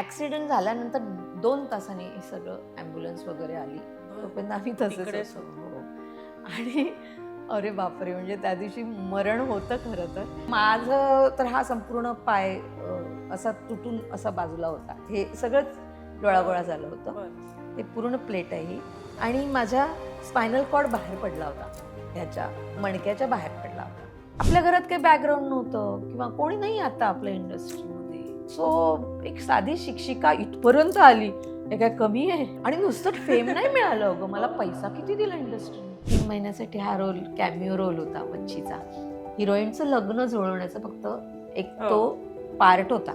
Accident झाल्यानंतर 2 तासांनी सगळं ॲम्ब्युलन्स वगैरे आली. तोपर्यंत आम्ही तसंच तिकडेच होतो. हो. आणि अरे बापरे! म्हणजे त्या दिवशी मरण होतं खरं तर. माझं तर हा संपूर्ण पाय असा तुटून असा बाजूला होता. हे सगळंच डोळागोळा झालं होतं. बरं. ते पूर्ण प्लेट आहे ही. आणि माझा स्पायनल कॉर्ड बाहेर पडला होता. ह्याच्या मणक्याच्या बाहेर पडला होता. आपल्या घरात काही बॅकग्राऊंड नव्हतं किंवा कोणी नाही आता आपल्या इंडस्ट्रीमध्ये. सो एक साधी शिक्षिका इथपर्यंत आली. हे काय कमी आहे? आणि नुसतं फेम नाही मिळालं अगं. मला पैसा किती दिला इंडस्ट्रीने. 3 महिन्यासाठी हा रोल कॅमिओ रोल होता मच्छीचा. हिरोईनचं लग्न जुळवण्याचा फक्त एक तो पार्ट होता.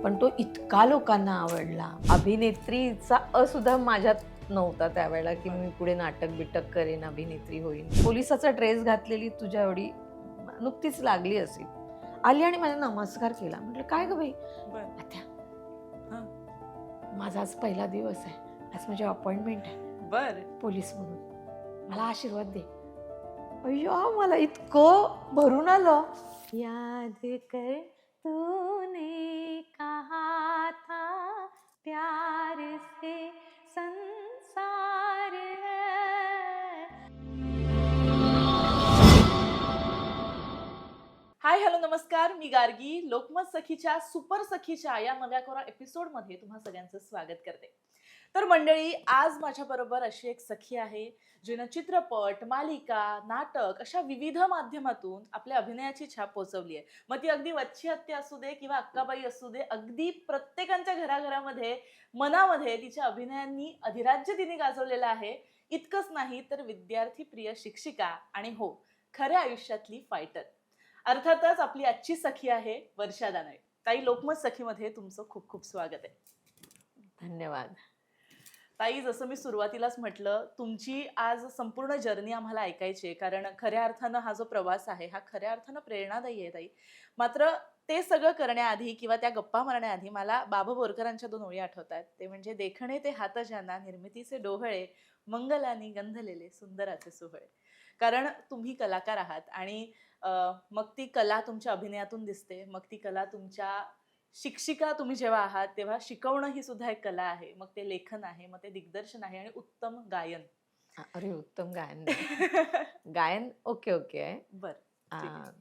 पण तो इतका लोकांना आवडला. अभिनेत्रीचा सुद्धा माझ्यात नव्हता त्यावेळेला की मी पुढे नाटक-बिटक करेन, अभिनेत्री होईन. पोलिसाचा ड्रेस घातलेली तुझ्या एवढी नुकतीच लागली असेल. आली आणि मला नमस्कार केला. म्हटलं काय गं बाई? आत्या, माझा आज पहिला दिवस आहे. आज माझी अपॉइंटमेंट आहे. बरं. पोलीस म्हणून. मला आशीर्वाद दे. अय्यो, मला इतकं भरून आलं. याद कर तूने कहा था प्यार से संसार है. हाय, हॅलो, नमस्कार. मी गार्गी. लोकमत सखीच्या सुपर सखीच्या या नव्या कोरा एपिसोडमध्ये तुम्हा सगळ्यांचं स्वागत करते. तर मंडळी, आज माझ्याबरोबर अशी एक सखी आहे जिनं चित्रपट, मालिका, नाटक अशा विविध माध्यमातून आपल्या अभिनयाची छाप पोचवली आहे. मग ती अगदी वच्छी आत्या असू दे किंवा अक्काबाई असू दे, अगदी प्रत्येकाच्या घराघरामध्ये मनामध्ये तिच्या अभिनयांनी अधिराज्य तिने गाजवलेलं आहे. इतकंच नाही तर विद्यार्थी प्रिय शिक्षिका आणि हो, खऱ्या आयुष्यातली फायटर. अर्थातच आपली आजची सखी आहे वर्षा दानवे. ताई, लोकमत सखीमध्ये तुमचं खूप खूप स्वागत आहे. धन्यवाद. ताई, जसं मी सुरुवातीलाच म्हटलं, तुमची आज संपूर्ण जर्नी आम्हाला ऐकायची आहे. कारण खऱ्या अर्थानं हा जो प्रवास आहे हा खऱ्या अर्थानं प्रेरणादायी आहे ताई. मात्र ते सगळं करण्याआधी किंवा त्या गप्पा मारण्याआधी मला बाबा बोरकरांच्या 2 ओळी आठवतात. ते म्हणजे देखणे ते हात ज्यांना निर्मितीचे डोहळे, मंगलानी गंधलेले सुंदराचे सोहळे. कारण तुम्ही कलाकार आहात आणि मग ती कला तुमच्या अभिनयातून दिसते. मग ती कला तुमच्या शिक्षिका तुम्ही जेव्हा आहात तेव्हा शिकवणं ही सुद्धा एक कला आहे. मग ते लेखन आहे, मग ते दिग्दर्शन आहे आणि उत्तम गायन. अरे उत्तम गायन नाही. गायन ओके ओके आहे. बरं, ठीक आहे. आ,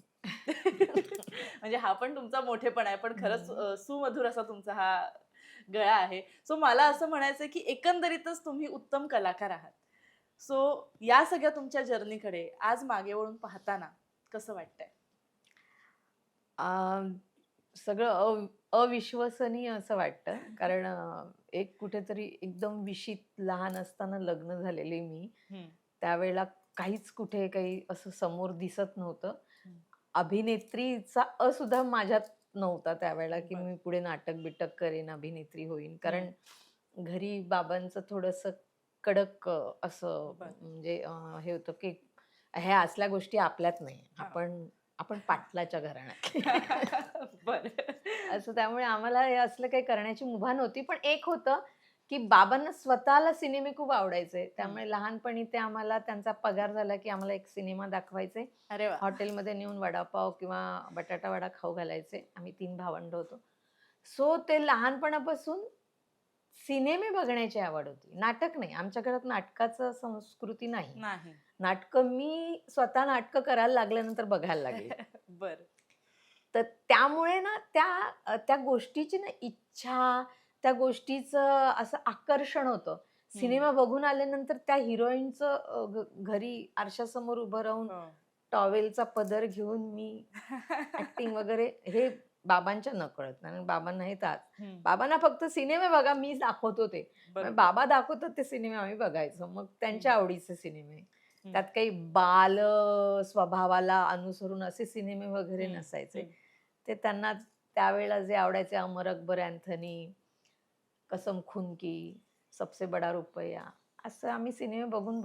म्हणजे हा पण तुमचा मोठेपणा आहे. पण खरंच हम्म. सुमधुर असा तुमचा हा गळा आहे. सो मला असं म्हणायचंय की एकंदरीतच तुम्ही उत्तम कलाकार आहात. सो या सगळ्या तुमच्या जर्नीकडे आज मागे वळून पाहताना कसं वाटतंय? आ, सगळं अविश्वसनीय असं वाटतं. कारण एक कुठेतरी एकदम विशीत लहान असताना लग्न झालेले मी. हं. त्यावेळेला काहीच कुठे काही असं समोर दिसत नव्हतं. हं. अभिनेत्रीचा सुद्धा माझ्यात नव्हता त्यावेळेला की बरं. मी पुढे नाटक-बिटक करेन, अभिनेत्री होईन. हं. कारण घरी बाबांचं थोडंसं कडक असं बरं. म्हणजे हे होतं की ह्या असल्या गोष्टी आपल्यात नाही. हां. आपण आपण पाटलाच्या घराण्यातले. बरं. असं त्यामुळे आम्हाला हे असलं काही करण्याची मुभा नव्हती. पण एक होतं, की बाबांना स्वतःला सिनेमे खूप आवडायचे. हं. त्यामुळे लहानपणी ते आम्हाला त्यांचा पगार झाला, की आम्हाला एक सिनेमा दाखवायचे. अरे वाह! हॉटेलमध्ये नेऊन वडापाव किंवा बटाटा वडा खाऊ घालायचे. आम्ही 3 भावंड होतो. सो ते लहानपणापासून सिनेमे बघण्याची आवड होती. नाटक नाही. आमच्या घरात नाटकाचं संस्कृती नाही. नाही. नाटकं मी स्वतः नाटकं करायला लागल्यानंतर बघायला लागले. बरं. तर त्यामुळे ना त्या गोष्टीची ना इच्छा, त्या गोष्टीचं असं आकर्षण होतं. हं. सिनेमा बघून आल्यानंतर त्या हिरोईनचं घरी आरशासमोर उभं राहून हो. टॉवेलचा पदर घेऊन मी ॲक्टिंग वगैरे हे बाबांच्या नकळत. कारण बाबांना हे तात. हं. बाबांना फक्त सिनेमे बघा, मी दाखवतो ते. मग बरोबर. बाबा दाखवतात ते सिनेमे आम्ही बघायचो. मग त्यांच्या हं. आवडीचे सिनेमे. हं. त्यात काही बाल स्वभावाला अनुसरून असे सिनेमे वगैरे हं. नसायचे. हं. ते त्यांना त्यावेळेला जे आवडायचे अमर अकबर अँथनी, कसम खून की, सबसे बडा रुपया असं आम्ही सिनेमे बघून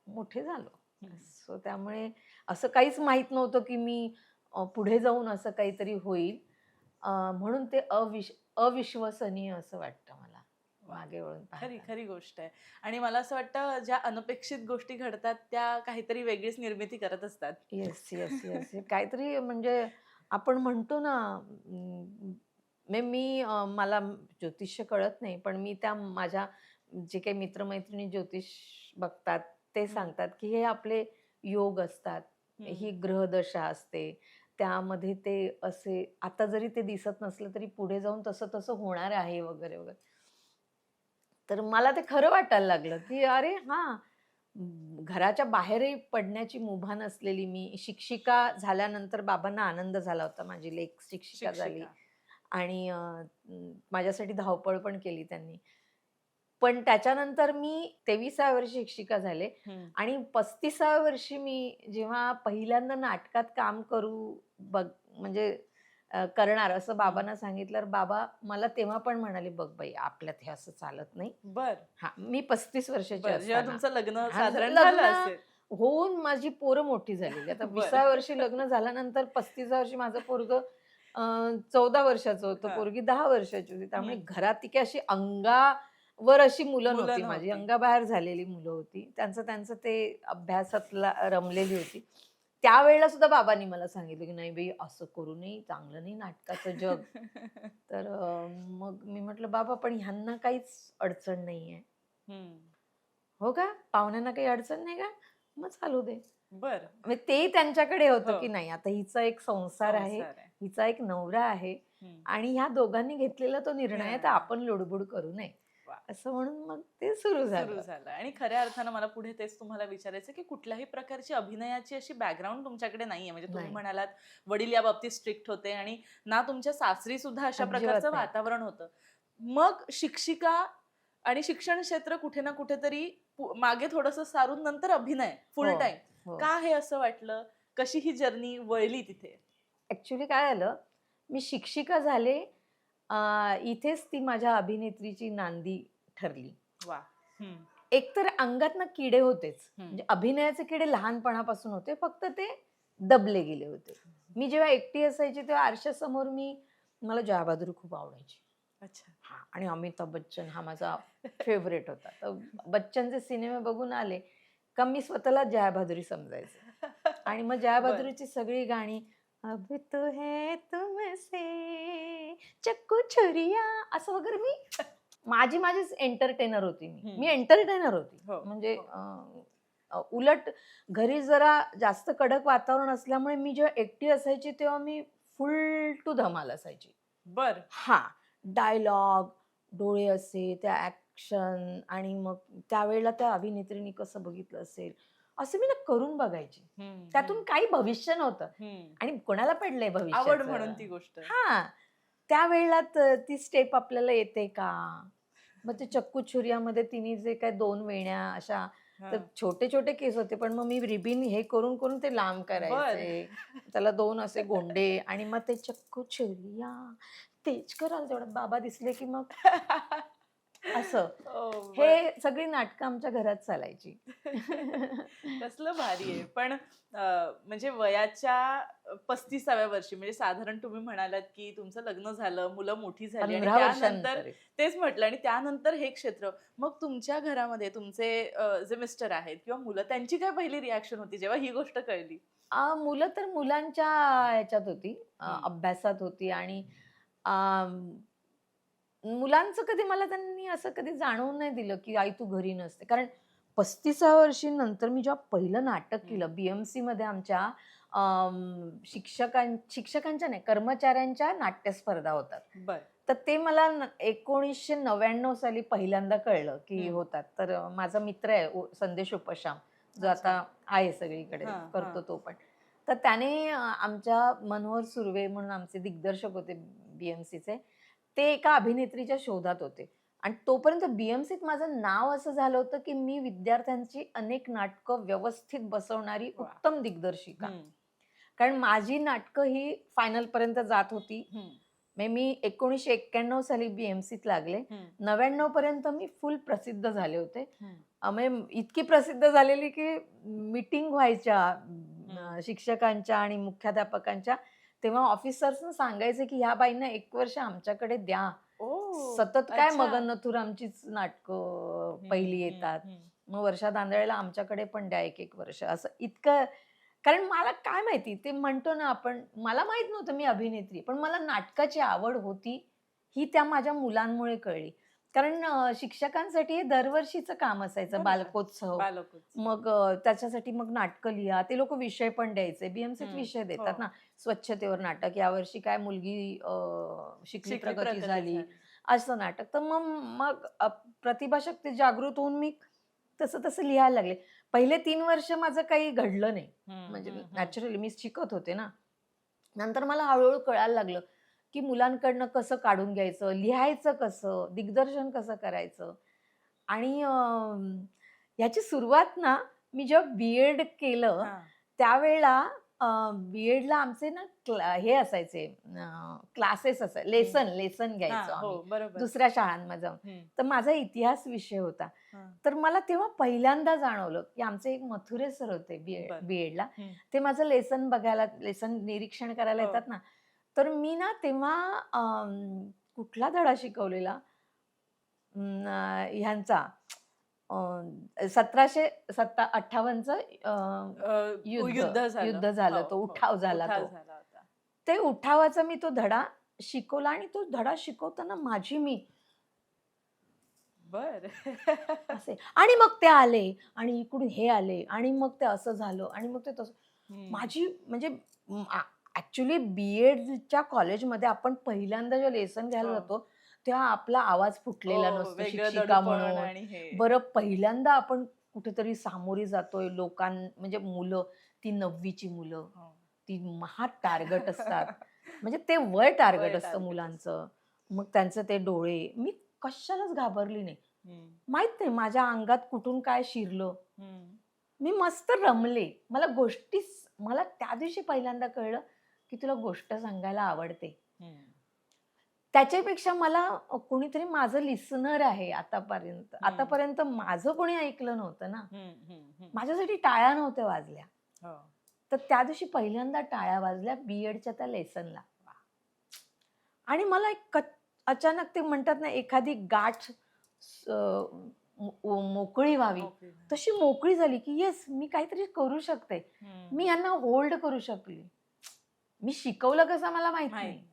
मोठे झालो. हं. सो त्यामुळे असं काहीच माहीत नव्हतं की मी पुढे जाऊन असं काहीतरी होईल. म्हणून ते अविश्वसनीय असं वाटतं मला वाह! मागे वळून खरी, पाहताना. खरी गोष्ट आहे. आणि मला असं वाटतं ज्या अनपेक्षित गोष्टी घडतात त्या काहीतरी वेगळीच निर्मिती करत असतात. Yes, yes, yes. हे काहीतरी म्हणजे आपण म्हणतो ना मला ज्योतिष्य कळत नाही, पण मी त्या माझ्या जे काही मित्रमैत्रिणी ज्योतिष बघतात ते सांगतात, की हे आपले योग असतात. ही ग्रहदशा असते. त्यामध्ये ते असे आता जरी ते दिसत नसलं तरी पुढे जाऊन तसं-तसं होणार आहे वगैरे, वगैरे. तर मला ते खरं वाटायला लागलं, की अरे हां, घराच्या बाहेरही पडण्याची मुभा नसलेली मी शिक्षिका झाल्यानंतर बाबांना आनंद झाला होता. माझी लेक शिक्षिका झाली शिक्षिका. आणि माझ्यासाठी धावपळ पण केली त्यांनी. पण त्याच्यानंतर मी 23व्या वर्षी शिक्षिका झाले हं. आणि 35व्या वर्षी मी जेव्हा पहिल्यांदा नाटकात काम म्हणजे करणार असं बाबांना सांगितल्यावर बाबा मला तेव्हा पण म्हणाले, "बघ बाई, आपल्यात हे असं चालत नाही." बरं, हां, मी 35 वर्षाची बरं. जेव्हा असताना. तुमचं लग्न हां, साधारण झालं लग्न असेल. होऊन माझी पोरं मोठी झालेली. आता बरं. 20व्या वर्षी लग्न झाल्यानंतर 35व्या वर्षी माझं पोरगं 14 वर्षाचं होतं, हां. पोरगी 10 वर्षाची होती. त्यामुळे हं. घरात ती काही अशी अंगावर अशी मुलं मुलं नव्हती माझी. नव्हती. अंगाबाहेर झालेली मुलं होती. त्यांचं त्यांचं ते अभ्यासातला रमलेली होती. त्यावेळेला सुद्धा बाबांनी मला सांगितलं, की "नाही बाई, असं करू नये, चांगलं नाही नाटकाचं जग." तर मग मी म्हटलं, "बाबा, पण ह्यांना काहीच अडचण नाहीये." हं. "हो का? पाहुण्यांना काही अडचण नाही का? मग चालू दे." बरं. म्हणजे तेही त्यांच्याकडे होतं, हो. की नाही आता हिचा एक संसार आहे, संसार आहे. हिचा एक नवरा आहे हं. आणि ह्या दोघांनी घेतलेला तो निर्णय आहे, तर निर्णय. आपण लुडबुड करू नये. वाह! असं म्हणून मग ते सुरू सुरू झालं. झालं आणि खऱ्या अर्थानं मला पुढे तेच तुम्हाला विचारायचं की कुठल्याही प्रकारची अभिनयाची अशी बॅकग्राऊंड तुमच्याकडे नाहीये. म्हणजे तुम्ही नाही, म्हणालात वडील या बाबतीत स्ट्रिक्ट होते आणि ना तुमच्या सासरी सुद्धा अशा प्रकारचं अजिबात नाही. वातावरण होतं. मग शिक्षिका आणि शिक्षण क्षेत्र कुठे ना कुठेतरी मागे थोडंसं सारून नंतर अभिनय हो, फुल टाईम. हो. का हे असं वाटलं? कशी ही जर्नी वळली तिथे? ॲक्चुअली काय झालं, मी शिक्षिका झाले, इथेच ती माझ्या अभिनेत्रीची नांदी ठरली. वाह! हं, एकतर अंगात ना किडे होतेच. हं. म्हणजे अभिनयाचे किडे लहानपणापासून होते. फक्त ते दबले गेले होते. मी जेव्हा एकटी असायची तेव्हा आरशासमोर मला जया भादुरी खूप आवडायची. अच्छा. हां, आणि अमिताभ बच्चन हा माझा फेव्हरेट होता. तर बच्चनचे सिनेमे बघून आले का मी स्वतःला जया भादुरी समजायचे. आणि मग जया बरं. भादुरीची सगळी गाणी, अब तो है तुमसे चक्कू छुरिया, असं वगैरे माझीच एंटरटेनर होती मी. हं. मी एंटरटेनर होती. हो, म्हणजे हो. उलट घरी जरा जास्त कडक वातावरण असल्यामुळे मी जेव्हा एकटी असायची तेव्हा मी फुल टू धमाल असायची. बरं. हां, डायलॉग, डोळे असे, त्या ॲक्शन आणि मग त्यावेळेला त्या अभिनेत्रीनी कसं बघितलं असेल, असं मी ना करून बघायची. हं, त्यातून हं, काही भविष्य नव्हतं हं. आणि कोणाला पडलंय आवड भविष्याचं? म्हणून ती गोष्ट. हां, त्यावेळेला ती स्टेप आपल्याला येते का? मग ते चक्कू छुरियामध्ये तिने जे काही 2 वेण्या अशा, तर हां. छोटे-छोटे केस होते, पण मग मी रिबीन हे करून ते लांब बरं. करायचे. त्याला 2 असे गोंडे आणि मग ते चक्कू छुरिया तेच कराल तेवढ्यात बाबा दिसले, की मग असं. हो, बरं. हे सगळी नाटकं आमच्या घरात चालायची. कसलं भारी आहे. पण म्हणजे वयाच्या 35व्या वर्षी म्हणजे साधारण तुम्ही म्हणालात, की तुमचं लग्न झालं, मुलं मोठी झाली आणि 15 त्यानंतर वर्षानंतर. तेच म्हटलं आणि त्यानंतर हे क्षेत्र. मग तुमच्या घरामध्ये तुमचे जे मिस्टर आहेत किंवा मुलं त्यांची काय पहिली रिएक्शन होती जेव्हा ही गोष्ट कळली? मुलं तर मुलांच्या ह्याच्यात होती, हं. अभ्यासात होती आणि मुलांचं कधी मला त्यांनी असं कधी जाणवून नाही दिलं, की "आई तू घरी नसते." कारण 35व्या वर्षी नंतर मी जेव्हा पहिलं नाटक हं. केलं बी-एम-सीमध्ये आमच्या शिक्षकांच्या नाही, कर्मचाऱ्यांच्या नाट्यस्पर्धा होतात. बरं. तर ते मला 1999 साली पहिल्यांदा कळलं, की हं. होतात. तर माझा मित्र आहे संदेश उपशाम, जो अच्छा. आता आहे सगळीकडे, हां, करतो हां. तो पण. तर त्याने आमच्या मनोहर सुर्वे म्हणून आमचे दिग्दर्शक होते बी-एम-सीचे. ते एका अभिनेत्रीच्या शोधात होते आणि तोपर्यंत बी-एम-सीत माझं नाव असं झालं होतं, की मी विद्यार्थ्यांची अनेक नाटकं व्यवस्थित बसवणारी वाह! उत्तम दिग्दर्शिका. हं, कारण माझी नाटकं ही फायनलपर्यंत जात होती. हं, म्हणजे मी 1991 साली बी-एम-सीत लागले. हं, 99 पर्यंत मी फुल प्रसिद्ध झाले होते. हं, म्हणजे इतकी प्रसिद्ध झालेली, की मीटिंग व्हायच्या हं. शिक्षकांच्या आणि मुख्याध्यापकांच्या. तेव्हा ऑफिसर्सना सांगायचे, की ह्या बाईंना 1 वर्ष आमच्याकडे द्या. ओह! सतत काय अच्छा. मगन नथुरामचीच नाटकं हं, पहिली हं, येतात. हं. मग वर्षा दांडळेला आमच्याकडे पण द्या 1-1 वर्ष. असं इतकं, कारण मला काय माहिती ते म्हणतो ना आपण, मला माहीत नव्हतं मी अभिनेत्री, पण मला नाटकाची आवड होती. ही त्या माझ्या मुलांमुळे कळली. कारण शिक्षकांसाठी हे दरवर्षीचं काम असायचं, बरोबर. बालकोत्सव. बालकोत्सव. मग त्याच्यासाठी मग नाटकं लिहा. ते लोकं विषय पण द्यायचे. बीएमसीत विषय देतात हो. ना. स्वच्छतेवर नाटक, यावर्षी काय मुलगी शिकली शिकली प्रगती प्रगती झाली, झाली. असं नाटक. तर मग मग प्रतिभाशक्ती जागृत होऊन मी तसं लिहायला लागले. पहिले 3 वर्ष माझं काही घडलं नाही. म्हणजे नॅचरली मी शिकत होते ना. नंतर मला हळू-हळू कळायला लागलं, की मुलांकडनं कसं काढून घ्यायचं, लिहायचं कसं, दिग्दर्शन कसं करायचं. आणि ह्याची सुरुवात ना, मी जेव्हा बी-एड केलं, हां. त्यावेळेला बी-एडला आमचे ना हे असायचे, क्लासेस असायचे, लेसन घ्यायचो हां, हो, आम्ही बरोबर. दुसऱ्या शाळांमध्ये जाऊन. हं. तर माझा इतिहास विषय होता. हां. तर मला तेव्हा पहिल्यांदा जाणवलं, की आमचे एक मथुरे सर होते बरं. बी-एडला. हं. ते माझं लेसन निरीक्षण करायला हो. येतात ना. तर मी ना तेव्हा कुठला धडा शिकवलेला ह्यांचा 1758चं युद्ध झालं. युद्ध झालं, हो, तो हो. उठाव झाला उठाव तो. झाला होता. ते उठावाचा मी तो धडा शिकवला आणि तो धडा शिकवताना मी बरं. असे आणि मग ते आले आणि इकडून हे आले आणि मग ते असं झालं आणि मग ते तसं. हं. माझी म्हणजे ॲक्चुअली बी-एडच्या कॉलेजमध्ये आपण पहिल्यांदा जेव्हा लेसन घ्यायला हो. जातो, तेव्हा आपला आवाज फुटलेला हो, नसतो वेगळं शिक्षिका दडपण म्हणून. आणि हे. बरं पहिल्यांदा आपण कुठेतरी सामोरी जातोय म्हणजे मुलं, ती 9वीची मुलं, हो. ती महा टार्गेट असतात. म्हणजे ते वय टार्गेट वय असतं टार्गेट मुलांचं. मग त्यांचे ते डोळे. मी कशालाच घाबरली नाही. हं. माहीत नाही माझ्या अंगात कुठून काय शिरलं. हं. मी मस्त रमले. मला त्या दिवशी पहिल्यांदा कळलं, की तुला गोष्ट सांगायला आवडते. हं. त्याच्यापेक्षा मला कोणीतरी माझं लिसनर आहे आतापर्यंत. हं. आतापर्यंत माझं कोणी ऐकलं नव्हतं ना. हं, हं, हं. माझ्यासाठी टाळ्या नव्हत्या वाजल्या. हो. तर त्या दिवशी पहिल्यांदा टाळ्या वाजल्या बी-एडच्या त्या लेसनला. आणि मला अचानक ते म्हणतात ना, एखादी गाठ मोकळी व्हावी. मोकळी झाली. तशी मोकळी झाली, की येस मी काहीतरी करू शकते. हं. मी यांना होल्ड करू शकले. मी शिकवलं कसं मला माहीत माहीत नाही. नाही.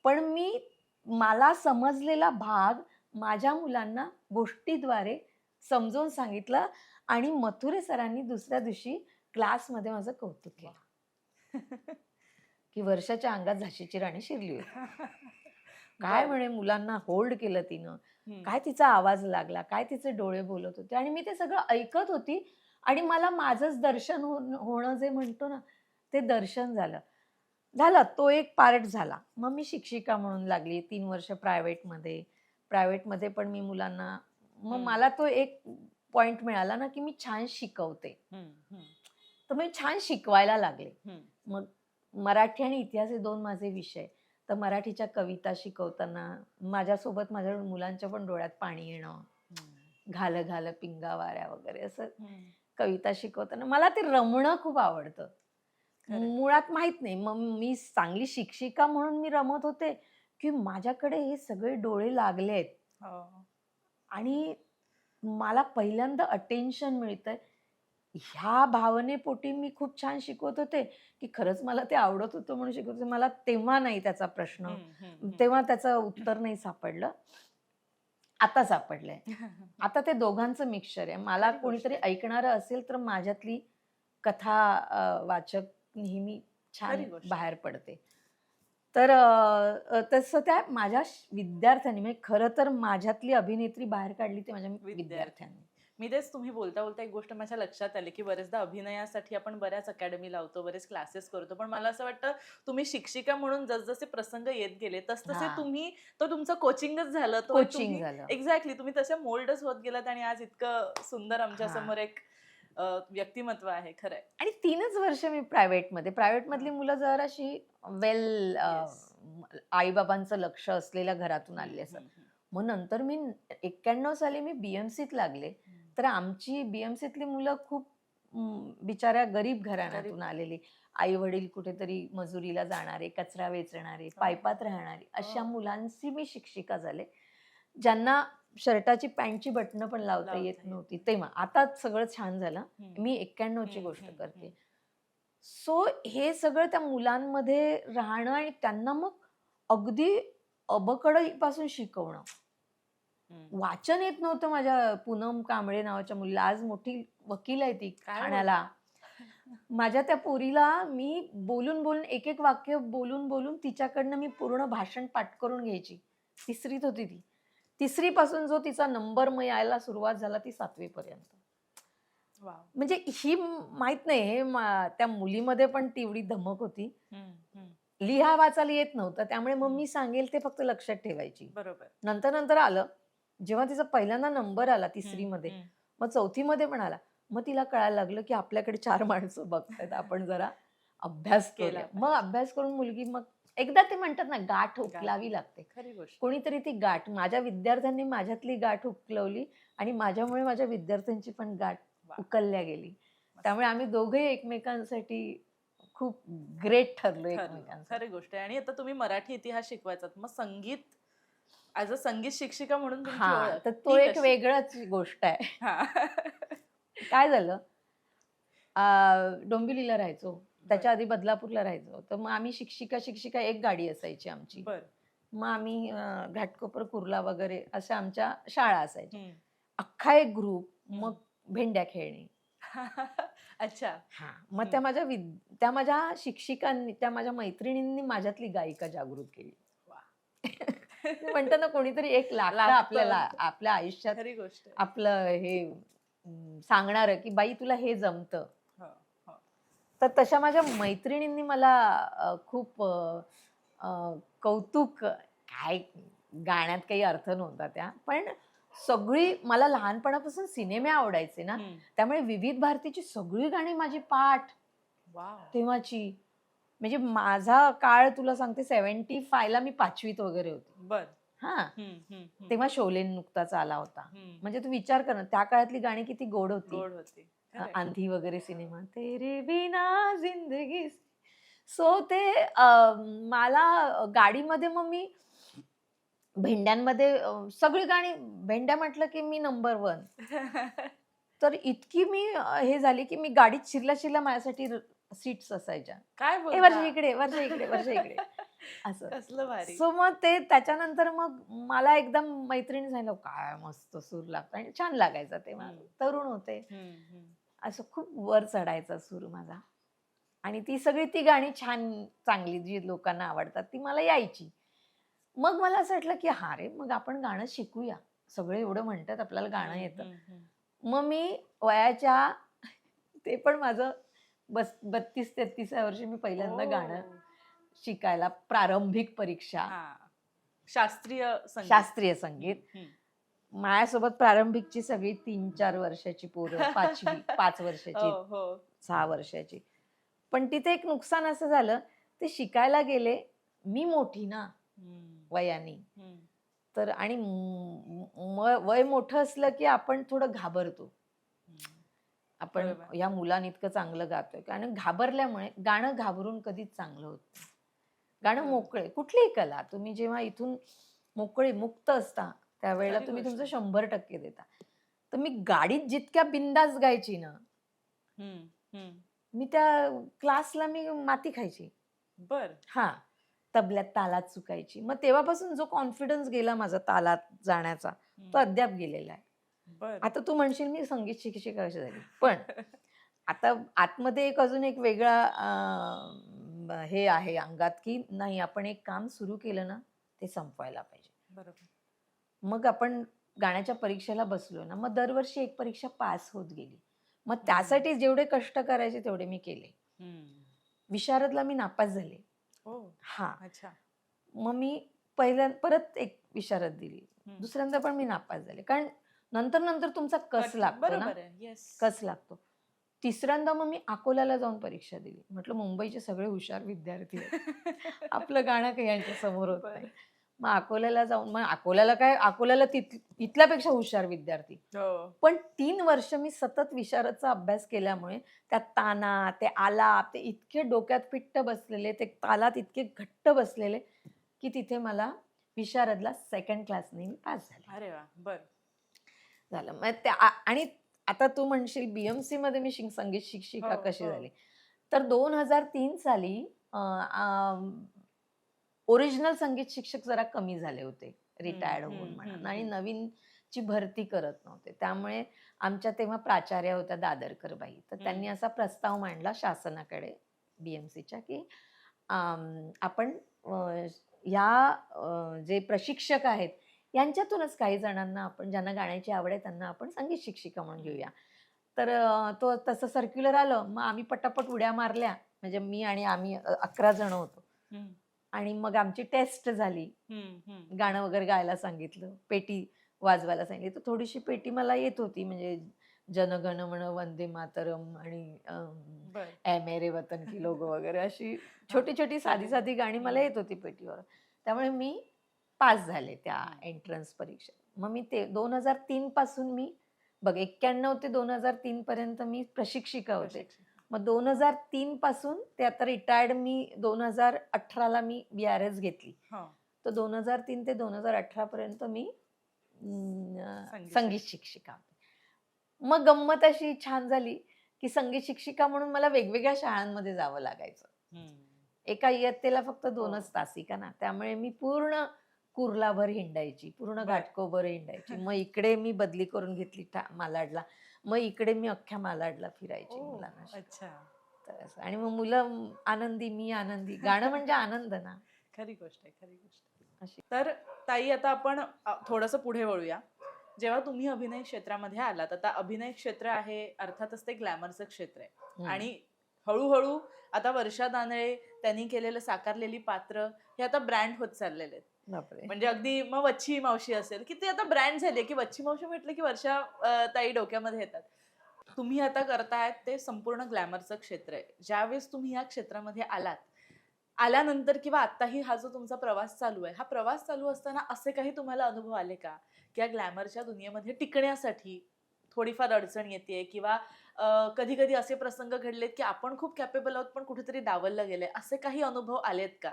पण मला समजलेला भाग माझ्या मुलांना गोष्टीद्वारे समजावून सांगितलं आणि मथुरे सरांनी दुसऱ्या दिवशी क्लासमध्ये माझं कौतुक केलं, की वर्षाच्या अंगात झाशीची राणी शिरली होती. काय बरं. म्हणे मुलांना होल्ड केलं तिनं. हं. काय तिचा आवाज लागला, काय तिचे डोळे बोलत होते आणि मी ते सगळं ऐकत होती आणि मला माझंच दर्शन होणं जे म्हणतो ना, ते दर्शन झालं. तो एक पार्ट झाला. मग मी शिक्षिका म्हणून लागली 3 वर्ष प्रायव्हेटमध्ये. प्रायव्हेटमध्ये पण मी मुलांना मग हं. मला तो एक पॉइंट मिळाला ना, की मी छान शिकवते. हं, हं, तर मी छान शिकवायला लागले. हं. मग मराठी आणि इतिहास हे 2 माझे विषय. तर मराठीच्या कविता शिकवताना माझ्यासोबत माझ्या मुलांच्या पण डोळ्यात पाणी येणं. हं. घाल घाल पिंगा वाऱ्या वगैरे असं हं. कविता शिकवताना मला ते रमणं खूप आवडतं. खरंय. मुळात माहीत नाही. मग मी चांगली शिक्षिका म्हणून मी रमत होते, की माझ्याकडे हे सगळे डोळे लागलेत हो. आणि मला पहिल्यांदा अटेन्शन मिळतंय. ह्या भावनेपोटी मी खूप छान शिकवत होते, की खरंच मला ते आवडत होतं म्हणून शिकवत होते. मला तेव्हा नाही त्याचा प्रश्न, हं, हं, हं. तेव्हा त्याचं उत्तर नाही सापडलं. आता सापडलंय. आता ते दोघांचं मिक्सचर आहे. मला खरी गोष्ट कोणीतरी आहे. ऐकणारं असेल तर माझ्यातली कथा वाचक नेहमी छान खरी गोष्ट आहे. बाहेर पडते. तर तसं त्या माझ्या विद्यार्थ्यांनी म्हणजे खरं तर माझ्यातली अभिनेत्री बाहेर काढली ती माझ्या विद्यार्थ्यांनी. मी तेच तुम्ही बोलता बोलता एक गोष्ट माझ्या लक्षात आली, की बरेचदा अभिनयासाठी आपण बऱ्याच अकॅडमी लावतो, बरेच क्लासेस करतो. पण मला असं वाटतं तुम्ही शिक्षिका म्हणून जसजसे प्रसंग येत गेले, तसतसे हां. तुम्ही तो तुमचं कोचिंगच झालं. तो एक कोचिंग तुम्ही झालं. एक्झॅक्टली तुम्ही तसे मोल्डच होत गेलात आणि आज इतकं सुंदर आमच्या हां. समोर एक व्यक्तिमत्व आहे. खरंय. आणि 3च वर्ष मी प्रायव्हेटमध्ये. प्रायव्हेटमधली हां. मुलं जराशी वेल येस. आई-बाबांचं लक्ष असलेल्या घरातून हं, आलेली असतात. हं, हं. मग नंतर मी 91 साली मी बी-एम-सीत लागले. हं. तर आमची बी-एम-सीतली मुलं खूप बिचाऱ्या गरीब गरीब. घराण्यातून आलेली. आई-वडील कुठेतरी मजुरीला जाणारे, कचरा वेचणारे, हो. पायपात राहणारे अशा हो. मुलांची मी शिक्षिका झाले. ज्यांना शर्टाची पॅन्टची बटणं पण लावता येत लावता येत नव्हती नाही. तेव्हा. आता सगळं छान झालं. हं. मी 91ची हं, गोष्ट हं, करते. हं. सो हे सगळं त्या मुलांमध्ये राहणं आणि त्यांना मग अगदी अबकडीपासून शिकवणं. हम्म. वाचन येत नव्हतं माझ्या पूनम कांबळे नावाच्या मुलीला. आज मोठी वकील आहे ती काय ठाण्याला. माझ्या त्या पोरीला मी बोलून बोलून एक एक वाक्य बोलून बोलून तिच्याकडनं मी पूर्ण भाषण पाठ करून घ्यायची. 3रीत होती ती. 3री पासून जो तिचा नंबर मग यायला सुरुवात झाला ती 7वी पर्यंत. वाव. म्हणजे ही माहित नाही हे त्या मुलीमध्ये पण तेवढी धमक होती. हम्म, हम्म. लिहा वाचायला येत नव्हतं, त्यामुळे मग मी सांगेल ते फक्त लक्षात ठेवायची. बरोबर. नंतर नंतर आलं, जेव्हा तिचा पहिल्यांदा नंबर आला 3री हम्म, मध्ये, हम्म. मग 4थी मध्ये पण आला. मग तिला कळायला लागलं की आपल्याकडे 4 माणसं बघतायत, आपण जरा अभ्यास केला करूया. मग पाहिजे. अभ्यास करून मुलगी मग एकदा ते म्हणतात ना गाठ उकलावी लागते. खरी गोष्ट. कोणीतरी ती गाठ, माझ्या विद्यार्थ्यांनी माझ्यातली गाठ उकलवली आणि माझ्यामुळे माझ्या विद्यार्थ्यांची पण गाठ वा. उकलल्या गेली. मस्त. त्यामुळे आम्ही दोघेही एकमेकांसाठी खूप ग्रेट ठरलो ठरलं. एकमेकांसाठी. खरी गोष्ट आहे. आणि आता तुम्ही मराठी इतिहास शिकवायचात, मग संगीत ऍज अ संगीत शिक्षिका म्हणून तुमची हा, ओळख तर तो ती एक कशी? वेगळाच गोष्ट आहे. हा. काय झालं, डोंबिवलीला राहायचो, त्याच्या आधी बदलापूरला राहायचो. तर मग आम्ही शिक्षिका एक गाडी असायची आमची. बर. मग आम्ही घाटकोपर, कुर्ला वगैरे अशा आमच्या शाळा असायच्या. हम्म. अख्खा एक ग्रुप, मग भेंड्या खेळणे. अच्छा. हा, मग त्या माझ्या शिक्षिकांनी, त्या माझ्या मैत्रिणींनी माझ्यातली गायिका जागृत केली. वा. म्हणतात ना कोणीतरी एक लागतं लागतं. आपल्याला आपल्या आयुष्यात, खरी गोष्ट आहे. आपलं हे सांगणार की बाई तुला हे जमतं. हो, हो. तर तशा माझ्या मैत्रिणींनी मला खूप कौतुक, काय गाण्यात काही अर्थ नव्हता त्या, पण सगळी मला लहानपणापासून सिनेमे आवडायचे ना, हम्म. त्यामुळे विविध भारतीची सगळी गाणी माझी पाठ वाव. तेव्हाची. म्हणजे माझा काळ तुला सांगते 75ला मी 5वीत वगैरे होते. बर. हा, हम्म, हम्म, हम्म. तेव्हा शोले नुकताच आला होता. हम्म. म्हणजे तू विचार कर ना, त्या काळातली गाणी किती गोड होती. गोड होती. खरं आहे. आंधी वगैरे सिनेमा, तेरे बिना जिंदगी. सो ते मला गाडीमध्ये मग मी भेंड्यांमध्ये सगळी गाणी, भेंड्या म्हटलं की मी नंबर 1. तर इतकी मी हे झाली की मी गाडीत शिरल्या माझ्यासाठी सीट्स असायच्या. काय ए वर्षा बोलता? इकडे, वर्षा इकडे, वर्षा इकडे असं. कसलं भारी. सो मग ते त्याच्यानंतर मग मला एकदम मैत्रिणी सांगितलं काय मस्त सूर लागतो, आणि छान लागायचा तेव्हा. हम्म. तरुण होते, हम्म, हम्म. असं खूप वर चढायचा सूर माझा. आणि ती गाणी छान चांगली जी लोकांना आवडतात ती मला यायची. मग मला असं वाटलं की हा रे, मग आपण गाणं शिकूया. सगळे एवढं म्हणतात आपल्याला गाणं येतं. हम्म, हम्म. मग मी वयाच्या ते पण माझं 32-33व्या वर्षी मी पहिल्यांदा गाणं ओ. शिकायला, प्रारंभिक परीक्षा, हा. शास्त्रीय संगीत. शास्त्रीय संगीत. हम्म. माझ्यासोबत प्रारंभिकची सगळी 3-4 वर्षाची पोरं, 5 वर्षाची, हो, हो. 6 वर्षाची. पण तिथे एक नुकसान असं झालं, ते शिकायला गेले, मी मोठी ना हम्म, वयाने, हम्म. तर आणि वय मोठं असलं की आपण थोडं घाबरतो. हम्म. आपण बरोबर. या मुलाने इतकं चांगलं गातोय, कारण घाबरल्यामुळे गाणं घाबरून कधीच चांगलं होत नाही. गाणं बरोबर. मोकळे, कुठलीही कला तुम्ही जेव्हा इथून मोकळे मुक्त असता त्यावेळेला खरी तुम्ही गोष्ट तुमचं आहे. 100% देता. तर मी गाडीत जितक्या बिंदास गायची ना, हम्म, हम्म. मी त्या क्लासला मी माती खायची. बर. हा, तबल्यात तालात चुकायची. मग तेव्हापासून जो कॉन्फिडन्स गेला माझा तालात जाण्याचा, तो हम्म. अद्याप गेलेला आहे. बर. आता तू म्हणशील मी संगीत शिक्षिका कशी झाली, पण आता आतमध्ये अजून एक वेगळा हे आहे अंगात, की नाही आपण एक काम सुरू केलं ना ते संपवायला पाहिजे. बरोबर. मग आपण गाण्याच्या परीक्षेला बसलो ना, मग दरवर्षी एक परीक्षा पास होत गेली. मग त्यासाठी जेवढे कष्ट करायचे तेवढे मी केले. हम्म. विशारदला मी नापास झाले. ओ. हा, अच्छा. मग मी परत एक विशारद दिली. हम्म. दुसऱ्यांदा पण मी नापास झाले, कारण नंतर तुमचा कस लागतो ना, बरोबर आहे. येस. कस लागतो. तिसऱ्यांदा मग मी अकोल्याला जाऊन परीक्षा दिली. म्हटलं मुंबईचे सगळे हुशार विद्यार्थी आहेत, आपलं गाणं काही यांच्या समोर होत बरं. नाही. मग अकोल्याला जाऊन, मग अकोल्याला इथल्यापेक्षा हुशार विद्यार्थी. हो. पण 3 वर्ष मी सतत विशारदचा अभ्यास केल्यामुळे त्या ताना, ते आलाप, ते इतके डोक्यात फिट्ट बसलेले, ते तालात इतके घट्ट बसलेले, की तिथे मला विशारदला 2nd क्लासने मी पास झाले. अरे वा. बर. झालं. मग आणि आता तू म्हणशील बीएमसी मध्ये मी संगीत शिक्षिका हो, कशी हो. झाली, तर 2003 साली ओरिजिनल संगीत शिक्षक जरा कमी झाले होते रिटायर्ड होऊन म्हणा, आणि नवीनची भरती करत नव्हते. त्यामुळे आमच्या तेव्हा प्राचार्या होत्या दादरकर बाई, तर त्यांनी असा प्रस्ताव मांडला शासनाकडे BMCच्या की आपण जे प्रशिक्षक आहेत यांच्यातूनच काही जणांना आपण, ज्यांना गाण्याची आवड आहे त्यांना आपण संगीत शिक्षिका म्हणून घेऊया. तर तो तसं सर्क्युलर आलं. मग आम्ही पटापट उड्या मारल्या, म्हणजे मी आणि आम्ही 11 जण होतो. आणि मग आमची टेस्ट झाली. गाणं वगैरे गायला सांगितलं, पेटी वाजवायला सांगितली. तर थोडीशी पेटी मला येत होती, म्हणजे जनगण मन वंदे मातरम आणि ए मेरे वतन की लोगो वगैरे अशी छोटी छोटी साधी साधी गाणी मला येत होती पेटीवर. त्यामुळे मी पास झाले त्या एंट्रन्स परीक्षेत. मग मी ते 2003 पासून मी बघ 91 ते 2003 पर्यंत मी प्रशिक्षिका होते. मग 2003 पासून ते आता रिटायर्ड मी 2018ला मी BRS घेतली. तर 2003 ते 2018 पर्यंत मी संगीत शिक्षिका होते. मग गंमत अशी छान झाली की संगीत शिक्षिका म्हणून मला वेगवेगळ्या शाळांमध्ये जावं लागायचं. एका इयत्तेला फक्त 2च तासिका ना, त्यामुळे मी पूर्ण कुर्लाभर हिंडायची, पूर्ण घाटकोपर हिंडायची. मग इकडे मी बदली करून घेतली मालाडला, मग इकडे मी अख्ख्या मालाडला फिरायची मुलांना. अच्छा. तर असं. आणि मग मुलं आनंदी, मी आनंदी. गाणं म्हणजे आनंद ना. खरी गोष्ट आहे, खरी गोष्ट आहे. अशी तर ताई, आता आपण थोडंसं पुढे वळूया. जेव्हा तुम्ही अभिनय क्षेत्रामध्ये आलात, आता अभिनय क्षेत्र आहे अर्थातच ते ग्लॅमरचं क्षेत्र आहे, आणि हळूहळू आता वर्षा दानळे त्यांनी केलेलं साकारलेली पात्र हे आता ब्रँड होत चाललेले आहेत. म्हणजे अगदी मग वच्छी मावशी असेल की ते आता ब्रँड झाले, की वच्छी मावशी म्हटलं की वर्षा ताई डोक्यामध्ये येतात. तुम्ही आता करतायत ते संपूर्ण ग्लॅमरचं क्षेत्र आहे. ज्यावेळेस तुम्ही या क्षेत्रामध्ये आल्यानंतर किंवा आत्ताही हा जो तुमचा प्रवास चालू आहे, हा प्रवास चालू असताना असे काही तुम्हाला अनुभव आले का की या ग्लॅमरच्या दुनियेमध्ये टिकण्यासाठी थोडीफार अडचण येते, किंवा कधी कधी असे प्रसंग घडलेत की आपण खूप कॅपेबल आहोत पण कुठेतरी डावललं गेलंय, असे काही अनुभव आलेत का?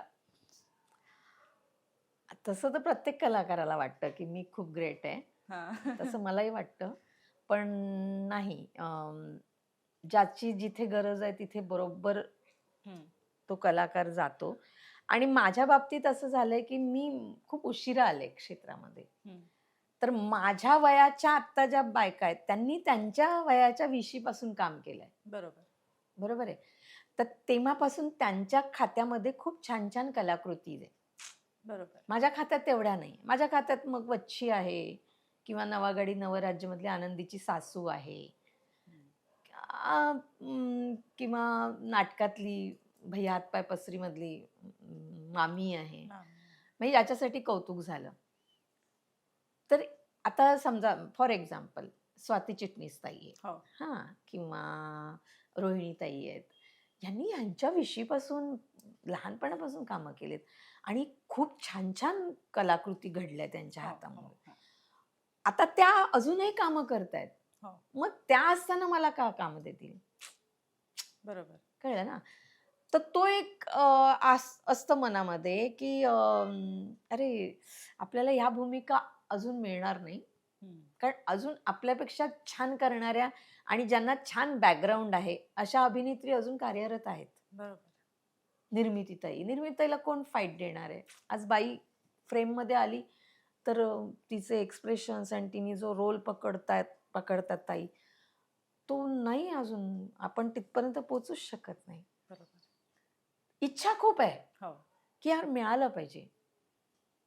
तसं तर प्रत्येक कलाकाराला वाटतं की मी खूप ग्रेट आहे, तसं मलाही वाटतं. पण नाही, ज्याची जिथे गरज आहे तिथे बरोबर तो कलाकार जातो. आणि माझ्या बाबतीत असं झालंय की मी खूप उशिरा आले क्षेत्रामध्ये. तर माझ्या वयाच्या आत्ता ज्या बायका आहेत त्यांनी त्यांच्या वयाच्या 20 पासून काम केलंय. बरोबर आहे. तर तेव्हापासून त्यांच्या खात्यामध्ये खूप छान छान कलाकृती आहे. माझ्या खात्यात तेवढ्या नाही. माझ्या खात्यात मग वच्छी आहे, किंवा नवागडी नवराज्य मधली आनंदीची सासू आहे, किंवा नाटकातली भैया हातपाय पसरी मधली मामी आहे. म्हणजे याच्यासाठी कौतुक झालं. तर आता समजा फॉर एक्झाम्पल स्वाती चिटणीस ताई आहे, किंवा रोहिणी ताई आहेत, यांनी यांच्या विषयीपासून लहानपणापासून कामं केलेत आणि खूप छान छान कलाकृती घडल्या त्यांच्या हातामध्ये. आता त्या अजूनही कामं करतायत. मग त्या असताना मला का कामं देतील? बरोबर, कळलं ना. तर तो एक असतं मनामध्ये की अरे आपल्याला ह्या भूमिका अजून मिळणार नाही, कारण अजून आपल्यापेक्षा छान करणाऱ्या आणि ज्यांना छान बॅकग्राऊंड आहे अशा अभिनेत्री अजून कार्यरत आहेत. निर्मितीताईला कोण फाईट देणार आहे? आज बाई फ्रेम मध्ये आली तर तिचे एक्सप्रेशन्स आणि तिने जो रोल पकडतात ताई, तो नाही अजून आपण तिथपर्यंत पोहोचूच शकत नाही. इच्छा खूप आहे की यार मिळालं पाहिजे,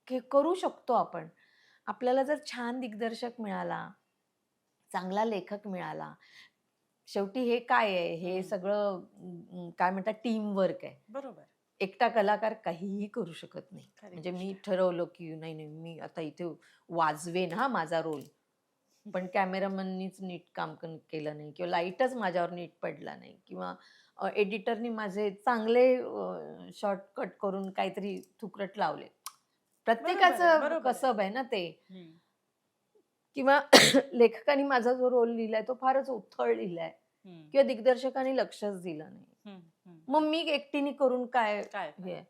की करू शकतो आपण. आपल्याला जर छान दिग्दर्शक मिळाला, चांगला लेखक मिळाला, शेवटी हे काय आहे, हे सगळं काय म्हणतात टीम वर्क आहे. बरोबर. एकटा कलाकार काहीही करू शकत नाही. म्हणजे मी ठरवलं की नाही नाही मी आता इथे वाजवेन हा माझा रोल, पण कॅमेरामननीच नीट काम केलं नाही, किंवा लाईटच माझ्यावर नीट पडला नाही, किंवा एडिटरनी माझे चांगले शॉर्ट कट करून काहीतरी थुकरट लावले. प्रत्येकाचं कसब आहे ना ते. किंवा लेखकाने माझा जो रोल लिहिलाय तो फारच उथळ लिहिलाय, किंवा दिग्दर्शकाने लक्षच दिलं नाही, मग मी एकटीने करून काय हे.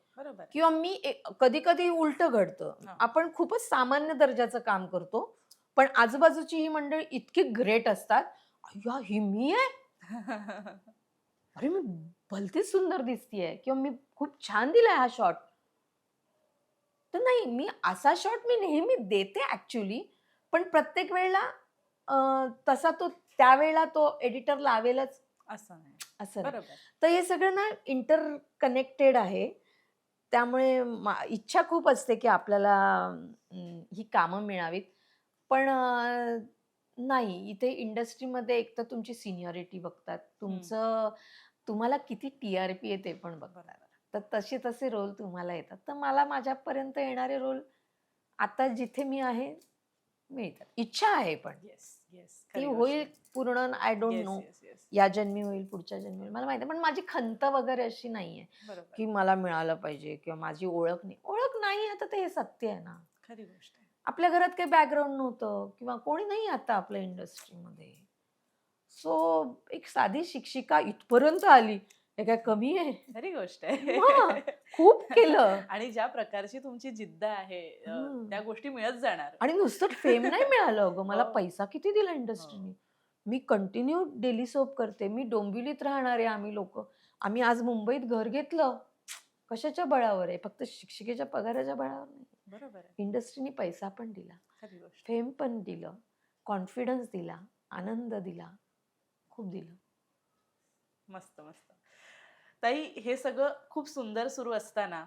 किंवा मी कधी कधी उलट घडतं, आपण खूपच सामान्य दर्जाचं काम करतो पण आजूबाजूची ही मंडळी इतकी ग्रेट असतात, अय्या ही मी आहे, अरे मी भलतीच सुंदर दिसतीये, किंवा मी खूप छान दिलाय हा शॉट. तर नाही, मी असा शॉट मी नेहमी देते ऍक्च्युली, पण प्रत्येक वेळेला तसा तो त्यावेळेला तो एडिटर लावेलच असं नाही. असं नाही. बरोबर. तर हे सगळं ना इंटरकनेक्टेड आहे. त्यामुळे इच्छा खूप असते की आपल्याला ही कामं मिळावीत. पण नाही, इथे इंडस्ट्रीमध्ये एक तर तुमची सिनियरिटी बघतात. तुम्हाला किती टी-आर-पी आहे ते पण बघतात. बरोबर. तर तसे रोल तुम्हाला येतात. तर मला माझ्यापर्यंत येणारे रोल आता जिथे मी आहे मिळतात. इच्छा आहे पण. Yes, yes. ती खरी गोष्ट होईल आहे. पूर्ण I don't yes, no. Yes, yes. या जन्मी होईल, पुढच्या जन्मी होईल. मला माहिती आहे. पण माझी खंत वगैरे अशी नाहीये, बरोबर. की मला मिळालं पाहिजे किंवा माझी ओळख नाही. ओळख नाही आता ते हे सत्य आहे ना. खरी गोष्ट आहे. आपल्या घरात काही बॅकग्राऊंड नव्हतं किंवा कोणी नाही आता आपल्या इंडस्ट्रीमध्ये. सो एक साधी शिक्षिका इथपर्यंत आली. हे काय कमी आहे? खरी गोष्ट आहे. मग खूप केलं. आणि ज्या प्रकारची तुमची जिद्द आहे हं. त्या गोष्टी मिळत जाणार. आणि नुसतं फेम नाही मिळालं अगं. मला हो. पैसा किती दिला हो. इंडस्ट्रीने. मी कंटिन्यू डेली सोप करते. मी डोंबिवलीत राहणारे आम्ही लोकं. आम्ही आज मुंबईत घर घेतलं. कशाच्या बळावर आहे? फक्त शिक्षिकेच्या पगाराच्या बळावर नाही. बरोबर आहे. इंडस्ट्रीने पैसा पण दिला, खरी गोष्ट. फेम पण दिलं, कॉन्फिडन्स दिला, आनंद दिला, खूप दिलं. मस्त, मस्त. ताई, हे सगळं खूप सुंदर सुरू असताना